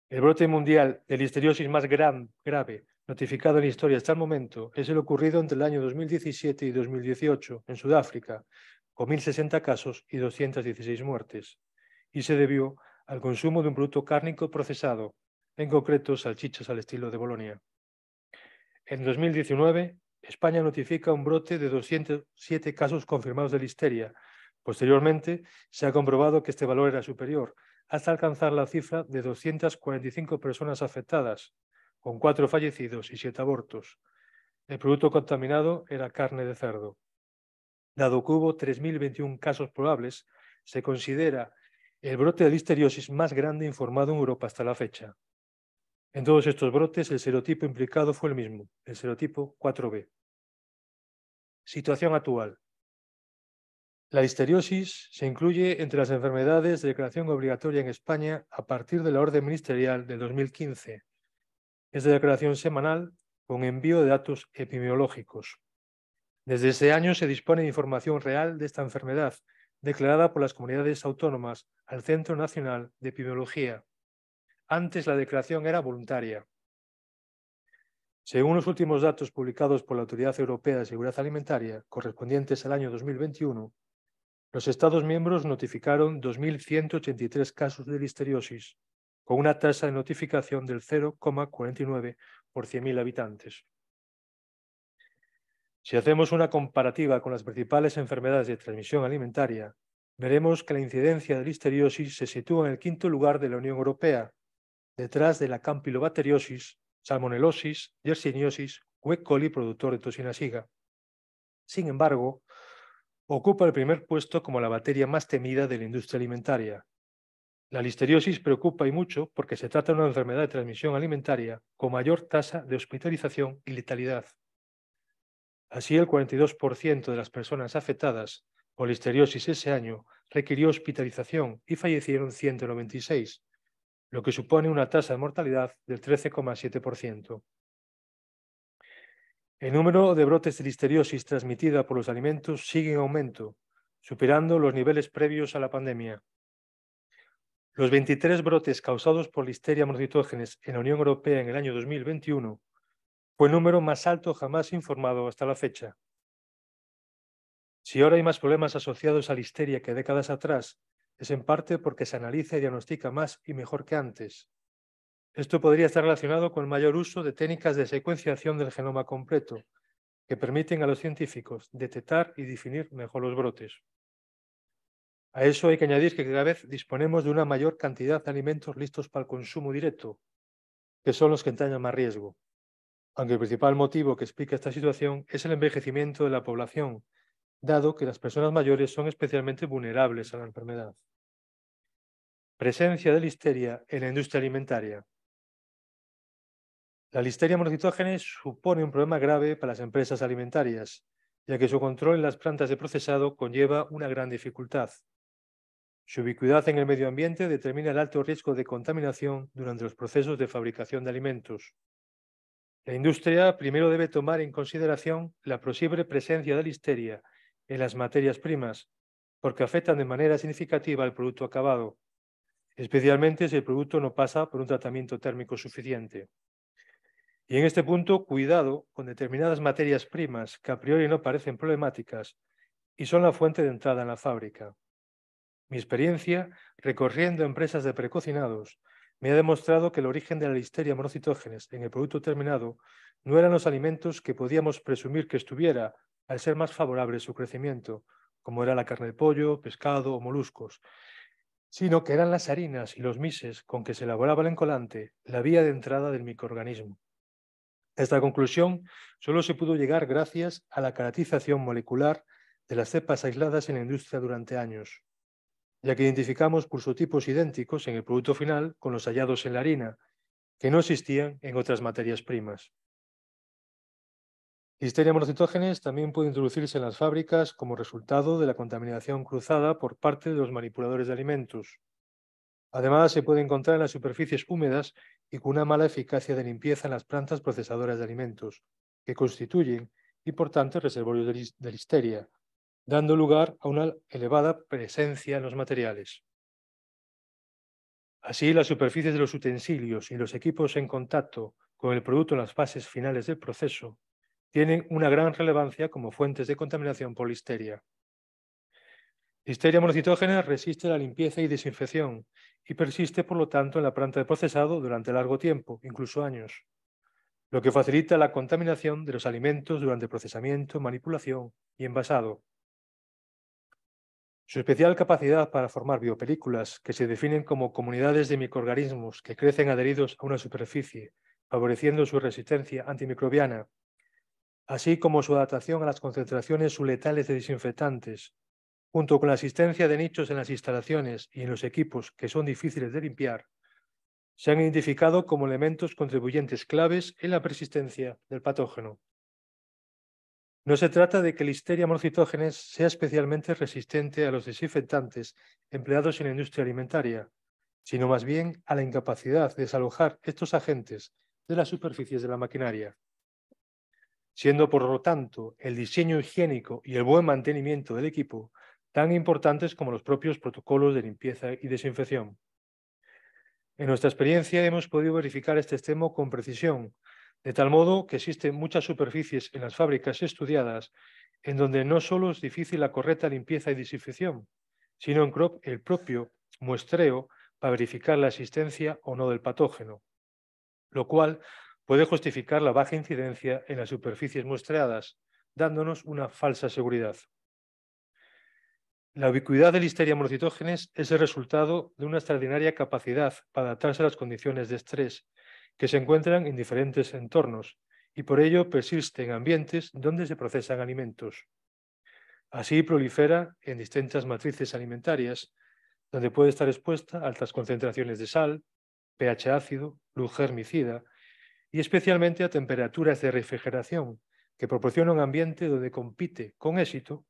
El brote mundial de listeriosis más grave notificado en la historia hasta el momento es el ocurrido entre el año 2017 y 2018 en Sudáfrica, con 1.060 casos y 216 muertes, y se debió al consumo de un producto cárnico procesado, en concreto salchichas al estilo de Bolonia. En 2019, España notifica un brote de 207 casos confirmados de listeria. Posteriormente, se ha comprobado que este valor era superior, hasta alcanzar la cifra de 245 personas afectadas, con 4 fallecidos y 7 abortos. El producto contaminado era carne de cerdo. Dado que hubo 3.021 casos probables, se considera el brote de listeriosis más grande informado en Europa hasta la fecha. En todos estos brotes, el serotipo implicado fue el mismo, el serotipo 4B. Situación actual. La listeriosis se incluye entre las enfermedades de declaración obligatoria en España a partir de la orden ministerial de 2015. Es de declaración semanal con envío de datos epidemiológicos. Desde ese año se dispone de información real de esta enfermedad, declarada por las comunidades autónomas al Centro Nacional de Epidemiología. Antes la declaración era voluntaria. Según los últimos datos publicados por la Autoridad Europea de Seguridad Alimentaria, correspondientes al año 2021, los Estados miembros notificaron 2.183 casos de listeriosis, con una tasa de notificación del 0,49 por 100.000 habitantes. Si hacemos una comparativa con las principales enfermedades de transmisión alimentaria, veremos que la incidencia de listeriosis se sitúa en el 5º lugar de la Unión Europea, detrás de la campylobacteriosis, salmonelosis, yersiniosis o E. coli productor de toxina SIGA. Sin embargo, ocupa el primer puesto como la bacteria más temida de la industria alimentaria. La listeriosis preocupa y mucho porque se trata de una enfermedad de transmisión alimentaria con mayor tasa de hospitalización y letalidad. Así, el 42% de las personas afectadas por listeriosis ese año requirió hospitalización y fallecieron 196, lo que supone una tasa de mortalidad del 13,7%. El número de brotes de listeriosis transmitida por los alimentos sigue en aumento, superando los niveles previos a la pandemia. Los 23 brotes causados por Listeria monocytogenes en la Unión Europea en el año 2021 fue el número más alto jamás informado hasta la fecha. Si ahora hay más problemas asociados a listeria que décadas atrás, es en parte porque se analiza y diagnostica más y mejor que antes. Esto podría estar relacionado con el mayor uso de técnicas de secuenciación del genoma completo, que permiten a los científicos detectar y definir mejor los brotes. A eso hay que añadir que cada vez disponemos de una mayor cantidad de alimentos listos para el consumo directo, que son los que entrañan más riesgo. aunque el principal motivo que explica esta situación es el envejecimiento de la población, dado que las personas mayores son especialmente vulnerables a la enfermedad. Presencia de listeria en la industria alimentaria. La listeria monocitógenes supone un problema grave para las empresas alimentarias, ya que su control en las plantas de procesado conlleva una gran dificultad. Su ubicuidad en el medio ambiente determina el alto riesgo de contaminación durante los procesos de fabricación de alimentos. La industria primero debe tomar en consideración la posible presencia de listeria en las materias primas, porque afectan de manera significativa al producto acabado, especialmente si el producto no pasa por un tratamiento térmico suficiente. Y en este punto, cuidado con determinadas materias primas que a priori no parecen problemáticas y son la fuente de entrada en la fábrica. Mi experiencia, recorriendo empresas de precocinados, me ha demostrado que el origen de la listeria monocitógenes en el producto terminado no eran los alimentos que podíamos presumir que estuviera al ser más favorable su crecimiento, como era la carne de pollo, pescado o moluscos, sino que eran las harinas y los mises con que se elaboraba el encolante la vía de entrada del microorganismo. A esta conclusión solo se pudo llegar gracias a la caracterización molecular de las cepas aisladas en la industria durante años, ya que identificamos pulsotipos idénticos en el producto final con los hallados en la harina, que no existían en otras materias primas. Listeria monocitógenes también puede introducirse en las fábricas como resultado de la contaminación cruzada por parte de los manipuladores de alimentos. Además, se puede encontrar en las superficies húmedas y con una mala eficacia de limpieza en las plantas procesadoras de alimentos, que constituyen importantes reservorios de listeria, dando lugar a una elevada presencia en los materiales. Así, las superficies de los utensilios y los equipos en contacto con el producto en las fases finales del proceso tienen una gran relevancia como fuentes de contaminación por listeria. Listeria monocitógena resiste la limpieza y desinfección y persiste, por lo tanto, en la planta de procesado durante largo tiempo, incluso años, lo que facilita la contaminación de los alimentos durante procesamiento, manipulación y envasado. Su especial capacidad para formar biopelículas, que se definen como comunidades de microorganismos que crecen adheridos a una superficie, favoreciendo su resistencia antimicrobiana, así como su adaptación a las concentraciones subletales de desinfectantes, junto con la existencia de nichos en las instalaciones y en los equipos que son difíciles de limpiar, se han identificado como elementos contribuyentes claves en la persistencia del patógeno. No se trata de que Listeria monocitógenes sea especialmente resistente a los desinfectantes empleados en la industria alimentaria, sino más bien a la incapacidad de desalojar estos agentes de las superficies de la maquinaria, siendo por lo tanto el diseño higiénico y el buen mantenimiento del equipo tan importantes como los propios protocolos de limpieza y desinfección. En nuestra experiencia hemos podido verificar este extremo con precisión, de tal modo que existen muchas superficies en las fábricas estudiadas en donde no solo es difícil la correcta limpieza y desinfección, sino el propio muestreo para verificar la existencia o no del patógeno, lo cual puede justificar la baja incidencia en las superficies muestreadas, dándonos una falsa seguridad. La ubicuidad de Listeria monocitógenes es el resultado de una extraordinaria capacidad para adaptarse a las condiciones de estrés que se encuentran en diferentes entornos y por ello persiste en ambientes donde se procesan alimentos. Así prolifera en distintas matrices alimentarias, donde puede estar expuesta a altas concentraciones de sal, pH ácido, luz germicida y especialmente a temperaturas de refrigeración que proporciona un ambiente donde compite con éxito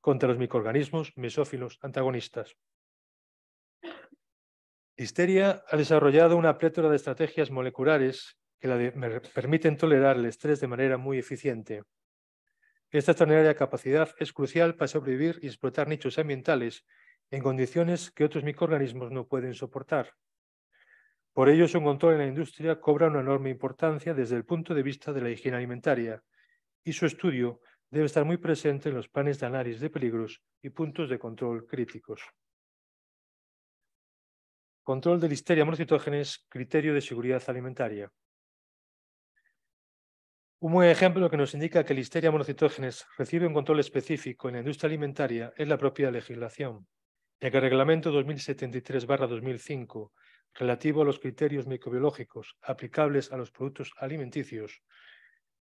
contra los microorganismos mesófilos antagonistas. Listeria ha desarrollado una plétora de estrategias moleculares que permiten tolerar el estrés de manera muy eficiente. Esta extraordinaria capacidad es crucial para sobrevivir y explotar nichos ambientales en condiciones que otros microorganismos no pueden soportar. Por ello, su control en la industria cobra una enorme importancia desde el punto de vista de la higiene alimentaria y su estudio debe estar muy presente en los planes de análisis de peligros y puntos de control críticos. Control de Listeria monocitógenes, criterio de seguridad alimentaria. Un buen ejemplo que nos indica que Listeria monocitógenes recibe un control específico en la industria alimentaria es la propia legislación, ya que el Reglamento 2073/2005, relativo a los criterios microbiológicos aplicables a los productos alimenticios,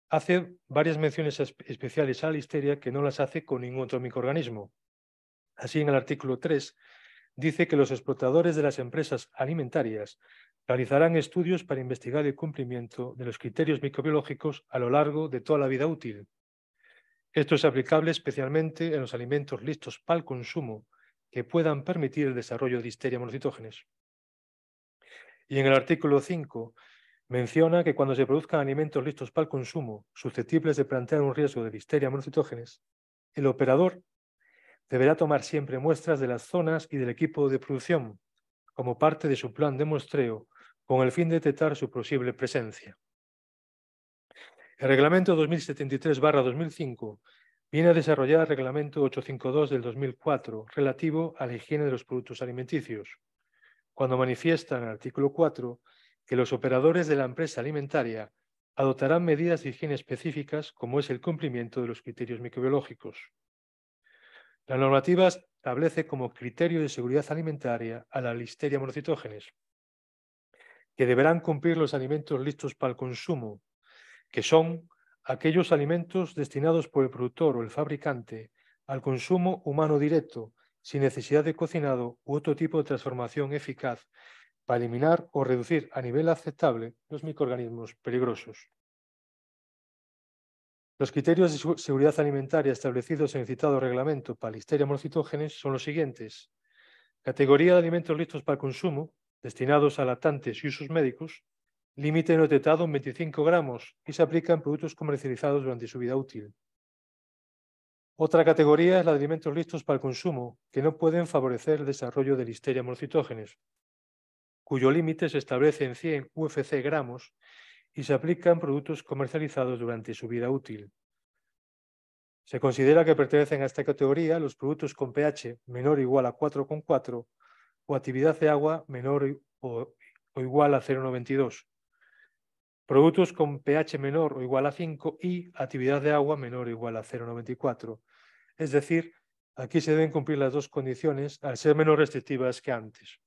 hace varias menciones especiales a la listeria que no las hace con ningún otro microorganismo. Así, en el artículo 3, dice que los explotadores de las empresas alimentarias realizarán estudios para investigar el cumplimiento de los criterios microbiológicos a lo largo de toda la vida útil. Esto es aplicable especialmente en los alimentos listos para el consumo que puedan permitir el desarrollo de Listeria monocytogenes. Y en el artículo 5 menciona que cuando se produzcan alimentos listos para el consumo susceptibles de plantear un riesgo de Listeria monocytogenes, el operador deberá tomar siempre muestras de las zonas y del equipo de producción como parte de su plan de muestreo con el fin de detectar su posible presencia. El Reglamento 2073/2005 viene a desarrollar el Reglamento 852 del 2004 relativo a la higiene de los productos alimenticios, cuando manifiesta en el artículo 4 que los operadores de la empresa alimentaria adoptarán medidas de higiene específicas como es el cumplimiento de los criterios microbiológicos. La normativa establece como criterio de seguridad alimentaria a la Listeria monocytogenes, que deberán cumplir los alimentos listos para el consumo, que son aquellos alimentos destinados por el productor o el fabricante al consumo humano directo, sin necesidad de cocinado u otro tipo de transformación eficaz para eliminar o reducir a nivel aceptable los microorganismos peligrosos. Los criterios de seguridad alimentaria establecidos en el citado reglamento para Listeria monocytogenes son los siguientes. Categoría de alimentos listos para el consumo, destinados a lactantes y usos médicos, límite no detectado en 25 gramos y se aplica en productos comercializados durante su vida útil. Otra categoría es la de alimentos listos para el consumo, que no pueden favorecer el desarrollo de Listeria monocytogenes, cuyo límite se establece en 100 UFC gramos y se aplica en productos comercializados durante su vida útil. Se considera que pertenecen a esta categoría los productos con pH menor o igual a 4,4 o actividad de agua menor o igual a 0,92. Productos con pH menor o igual a 5 y actividad de agua menor o igual a 0,94. Es decir, aquí se deben cumplir las dos condiciones al ser menos restrictivas que antes.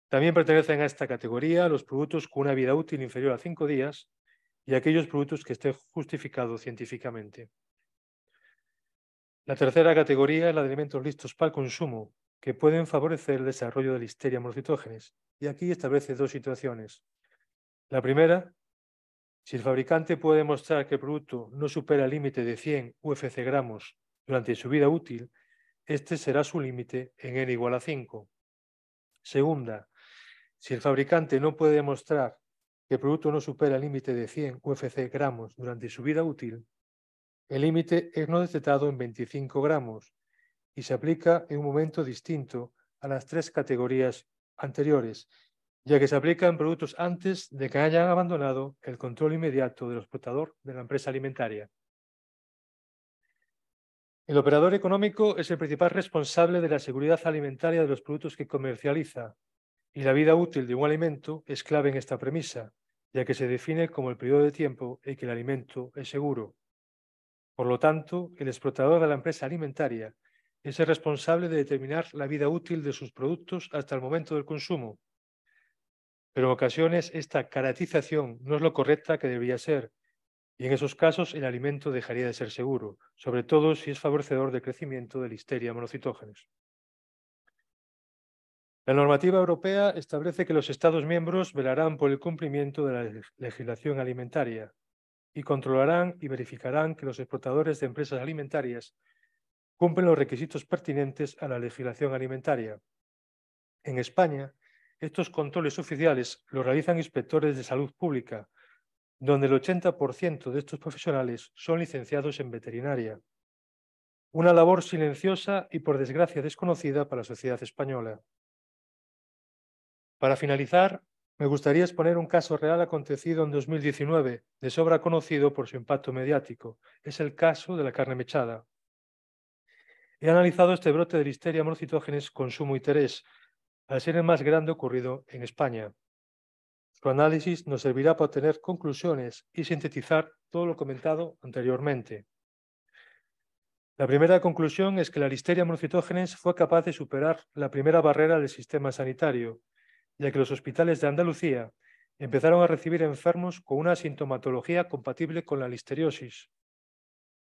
También pertenecen a esta categoría los productos con una vida útil inferior a 5 días y aquellos productos que estén justificados científicamente. La tercera categoría es la de alimentos listos para el consumo, que pueden favorecer el desarrollo de Listeria monocytogenes. Y aquí establece dos situaciones. La primera, si el fabricante puede demostrar que el producto no supera el límite de 100 UFC gramos durante su vida útil, este será su límite en n igual a 5. Segunda, si el fabricante no puede demostrar que el producto no supera el límite de 100 UFC gramos durante su vida útil, el límite es no detectado en 25 gramos y se aplica en un momento distinto a las tres categorías anteriores, ya que se aplica en productos antes de que hayan abandonado el control inmediato del explotador de la empresa alimentaria. El operador económico es el principal responsable de la seguridad alimentaria de los productos que comercializa, y la vida útil de un alimento es clave en esta premisa, ya que se define como el periodo de tiempo en que el alimento es seguro. Por lo tanto, el explotador de la empresa alimentaria es el responsable de determinar la vida útil de sus productos hasta el momento del consumo. Pero en ocasiones esta caracterización no es lo correcta que debería ser, y en esos casos el alimento dejaría de ser seguro, sobre todo si es favorecedor del crecimiento de Listeria monocytogenes. La normativa europea establece que los Estados miembros velarán por el cumplimiento de la legislación alimentaria y controlarán y verificarán que los explotadores de empresas alimentarias cumplen los requisitos pertinentes a la legislación alimentaria. En España, estos controles oficiales los realizan inspectores de salud pública, donde el 80% de estos profesionales son licenciados en veterinaria. Una labor silenciosa y, por desgracia, desconocida para la sociedad española. Para finalizar, me gustaría exponer un caso real acontecido en 2019, de sobra conocido por su impacto mediático. Es el caso de la carne mechada. He analizado este brote de Listeria monocytogenes con sumo interés, al ser el más grande ocurrido en España. Su análisis nos servirá para obtener conclusiones y sintetizar todo lo comentado anteriormente. La primera conclusión es que la Listeria monocytogenes fue capaz de superar la primera barrera del sistema sanitario, ya que los hospitales de Andalucía empezaron a recibir enfermos con una sintomatología compatible con la listeriosis.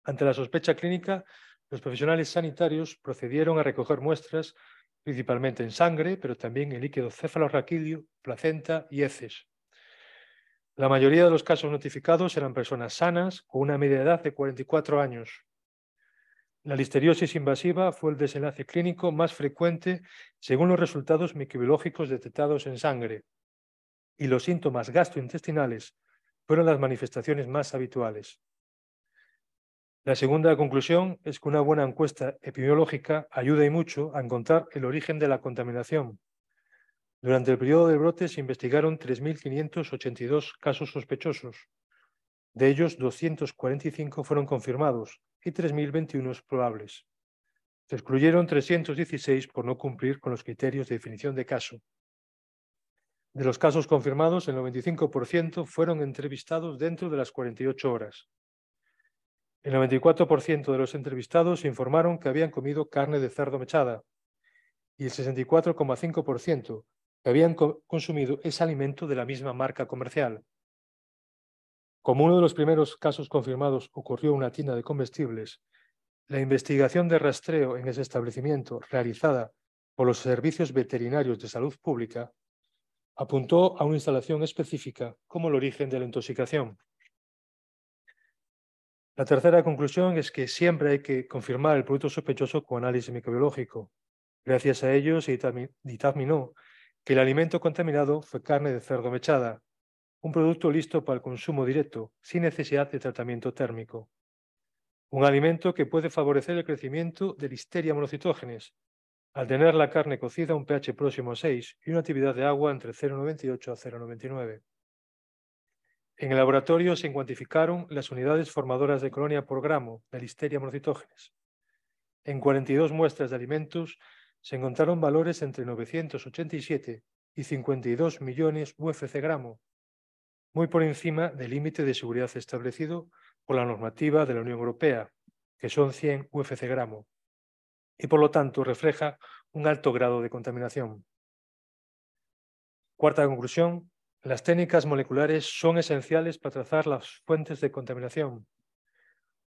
Ante la sospecha clínica, los profesionales sanitarios procedieron a recoger muestras, principalmente en sangre, pero también en líquido cefalorraquídeo, placenta y heces. La mayoría de los casos notificados eran personas sanas con una media edad de 44 años. La listeriosis invasiva fue el desenlace clínico más frecuente según los resultados microbiológicos detectados en sangre, y los síntomas gastrointestinales fueron las manifestaciones más habituales. La segunda conclusión es que una buena encuesta epidemiológica ayuda y mucho a encontrar el origen de la contaminación. Durante el periodo del brote se investigaron 3.582 casos sospechosos. De ellos, 245 fueron confirmados y 3.021 probables. Se excluyeron 316 por no cumplir con los criterios de definición de caso. De los casos confirmados, el 95% fueron entrevistados dentro de las 48 horas. El 94% de los entrevistados informaron que habían comido carne de cerdo mechada y el 64,5% que habían consumido ese alimento de la misma marca comercial. Como uno de los primeros casos confirmados ocurrió en una tienda de comestibles, la investigación de rastreo en ese establecimiento realizada por los servicios veterinarios de salud pública apuntó a una instalación específica como el origen de la intoxicación. La tercera conclusión es que siempre hay que confirmar el producto sospechoso con análisis microbiológico. Gracias a ello se dictaminó que el alimento contaminado fue carne de cerdo mechada, un producto listo para el consumo directo, sin necesidad de tratamiento térmico. Un alimento que puede favorecer el crecimiento de Listeria monocitógenes, al tener la carne cocida a un pH próximo a 6 y una actividad de agua entre 0,98 a 0,99. En el laboratorio se cuantificaron las unidades formadoras de colonia por gramo de Listeria monocitógenes. En 42 muestras de alimentos se encontraron valores entre 987 y 52 millones UFC gramo, muy por encima del límite de seguridad establecido por la normativa de la Unión Europea, que son 100 UFC gramo, y por lo tanto refleja un alto grado de contaminación. Cuarta conclusión, las técnicas moleculares son esenciales para trazar las fuentes de contaminación.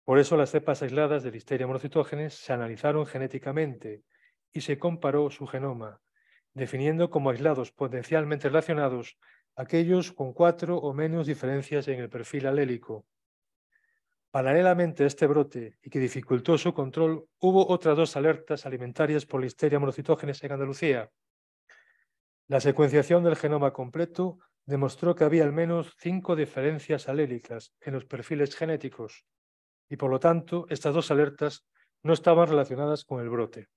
Por eso las cepas aisladas de Listeria monocitógenes se analizaron genéticamente y se comparó su genoma, definiendo como aislados potencialmente relacionados aquellos con 4 o menos diferencias en el perfil alélico. Paralelamente a este brote y que dificultó su control, hubo otras 2 alertas alimentarias por Listeria monocitógenes en Andalucía. La secuenciación del genoma completo demostró que había al menos 5 diferencias alélicas en los perfiles genéticos y, por lo tanto, estas 2 alertas no estaban relacionadas con el brote,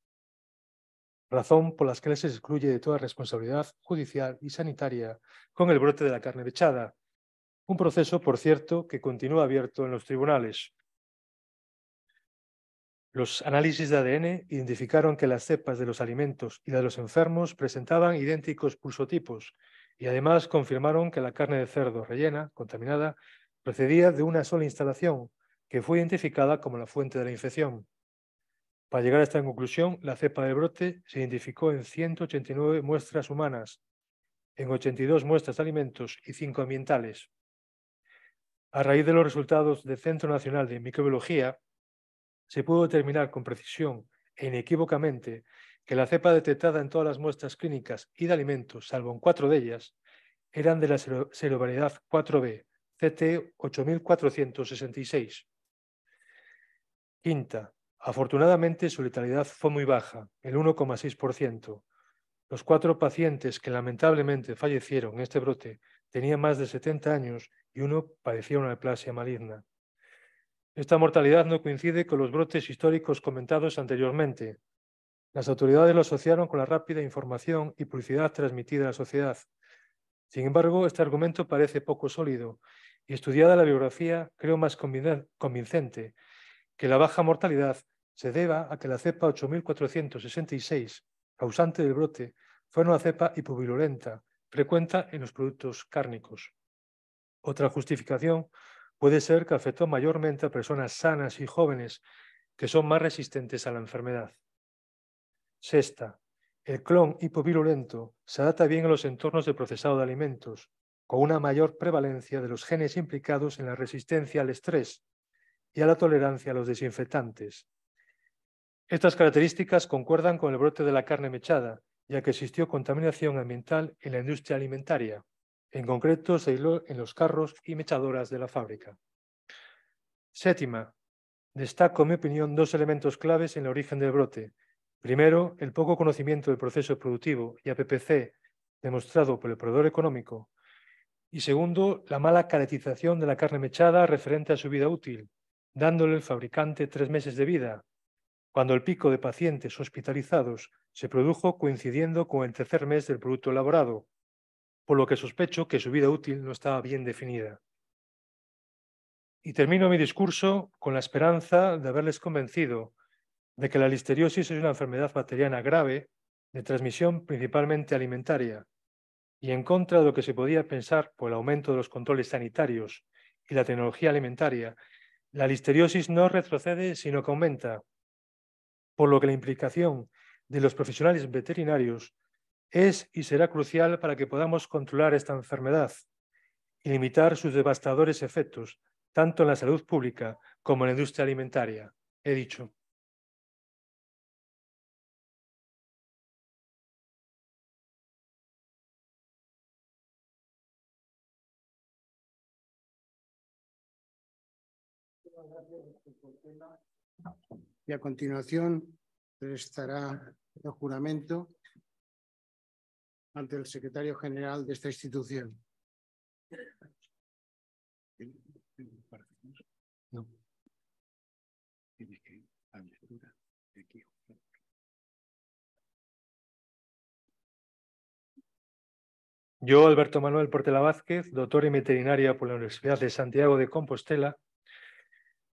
razón por la que se excluye de toda responsabilidad judicial y sanitaria con el brote de la carne mechada, un proceso, por cierto, que continúa abierto en los tribunales. Los análisis de ADN identificaron que las cepas de los alimentos y de los enfermos presentaban idénticos pulsotipos y además confirmaron que la carne de cerdo rellena, contaminada, procedía de una sola instalación que fue identificada como la fuente de la infección. Para llegar a esta conclusión, la cepa del brote se identificó en 189 muestras humanas, en 82 muestras de alimentos y 5 ambientales. A raíz de los resultados del Centro Nacional de Microbiología, se pudo determinar con precisión e inequívocamente que la cepa detectada en todas las muestras clínicas y de alimentos, salvo en 4 de ellas, eran de la serovariedad 4B, CT 8466. Quinta, afortunadamente su letalidad fue muy baja, el 1,6%. Los 4 pacientes que lamentablemente fallecieron en este brote tenían más de 70 años y uno padecía una neoplasia maligna. Esta mortalidad no coincide con los brotes históricos comentados anteriormente. Las autoridades lo asociaron con la rápida información y publicidad transmitida a la sociedad. Sin embargo, este argumento parece poco sólido y, estudiada la bibliografía, creo más convincente que la baja mortalidad se deba a que la cepa 8466, causante del brote, fue una cepa hipovirulenta, frecuente en los productos cárnicos. Otra justificación puede ser que afectó mayormente a personas sanas y jóvenes que son más resistentes a la enfermedad. Sexta, el clon hipovirulento se adapta bien a los entornos de procesado de alimentos, con una mayor prevalencia de los genes implicados en la resistencia al estrés y a la tolerancia a los desinfectantes. Estas características concuerdan con el brote de la carne mechada, ya que existió contaminación ambiental en la industria alimentaria. En concreto, se aisló en los carros y mechadoras de la fábrica. Séptima, destaco, en mi opinión, dos elementos claves en el origen del brote. Primero, el poco conocimiento del proceso productivo y APPC demostrado por el proveedor económico. Y segundo, la mala caletización de la carne mechada referente a su vida útil, dándole el fabricante 3 meses de vida, cuando el pico de pacientes hospitalizados se produjo coincidiendo con el tercer mes del producto elaborado, por lo que sospecho que su vida útil no estaba bien definida. Y termino mi discurso con la esperanza de haberles convencido de que la listeriosis es una enfermedad bacteriana grave de transmisión principalmente alimentaria y en contra de lo que se podía pensar por el aumento de los controles sanitarios y la tecnología alimentaria, la listeriosis no retrocede sino que aumenta, por lo que la implicación de los profesionales veterinarios es y será crucial para que podamos controlar esta enfermedad y limitar sus devastadores efectos, tanto en la salud pública como en la industria alimentaria. He dicho. Y a continuación prestará el juramento ante el secretario general de esta institución. No. Yo, Alberto Manuel Portela Vázquez, doctor en veterinaria por la Universidad de Santiago de Compostela,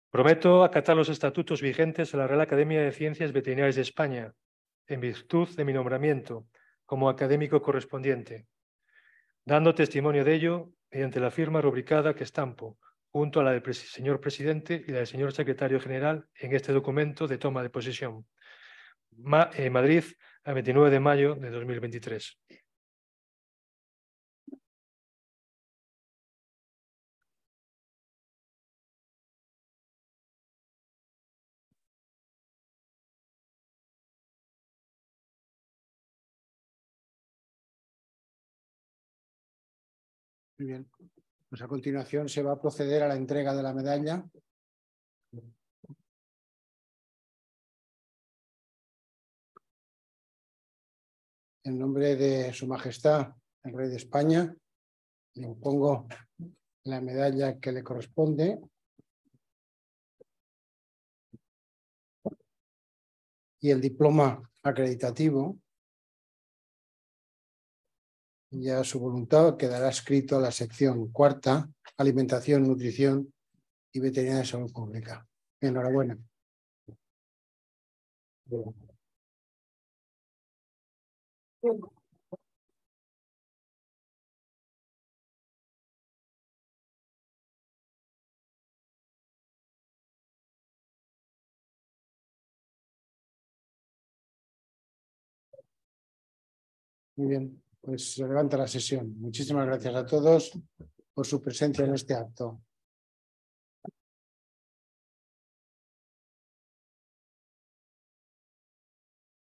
prometo acatar los estatutos vigentes de la Real Academia de Ciencias Veterinarias de España, en virtud de mi nombramiento como académico correspondiente, dando testimonio de ello mediante la firma rubricada que estampo, junto a la del señor presidente y la del señor secretario general en este documento de toma de posesión. Madrid, a 29 de mayo de 2023. Muy bien. Pues a continuación se va a proceder a la entrega de la medalla. En nombre de Su Majestad, el Rey de España, le impongo la medalla que le corresponde. Y el diploma acreditativo. Ya a su voluntad quedará escrito a la sección cuarta, Alimentación, Nutrición y Veterinaria de Salud Pública. Enhorabuena. Muy bien, pues se levanta la sesión. Muchísimas gracias a todos por su presencia en este acto.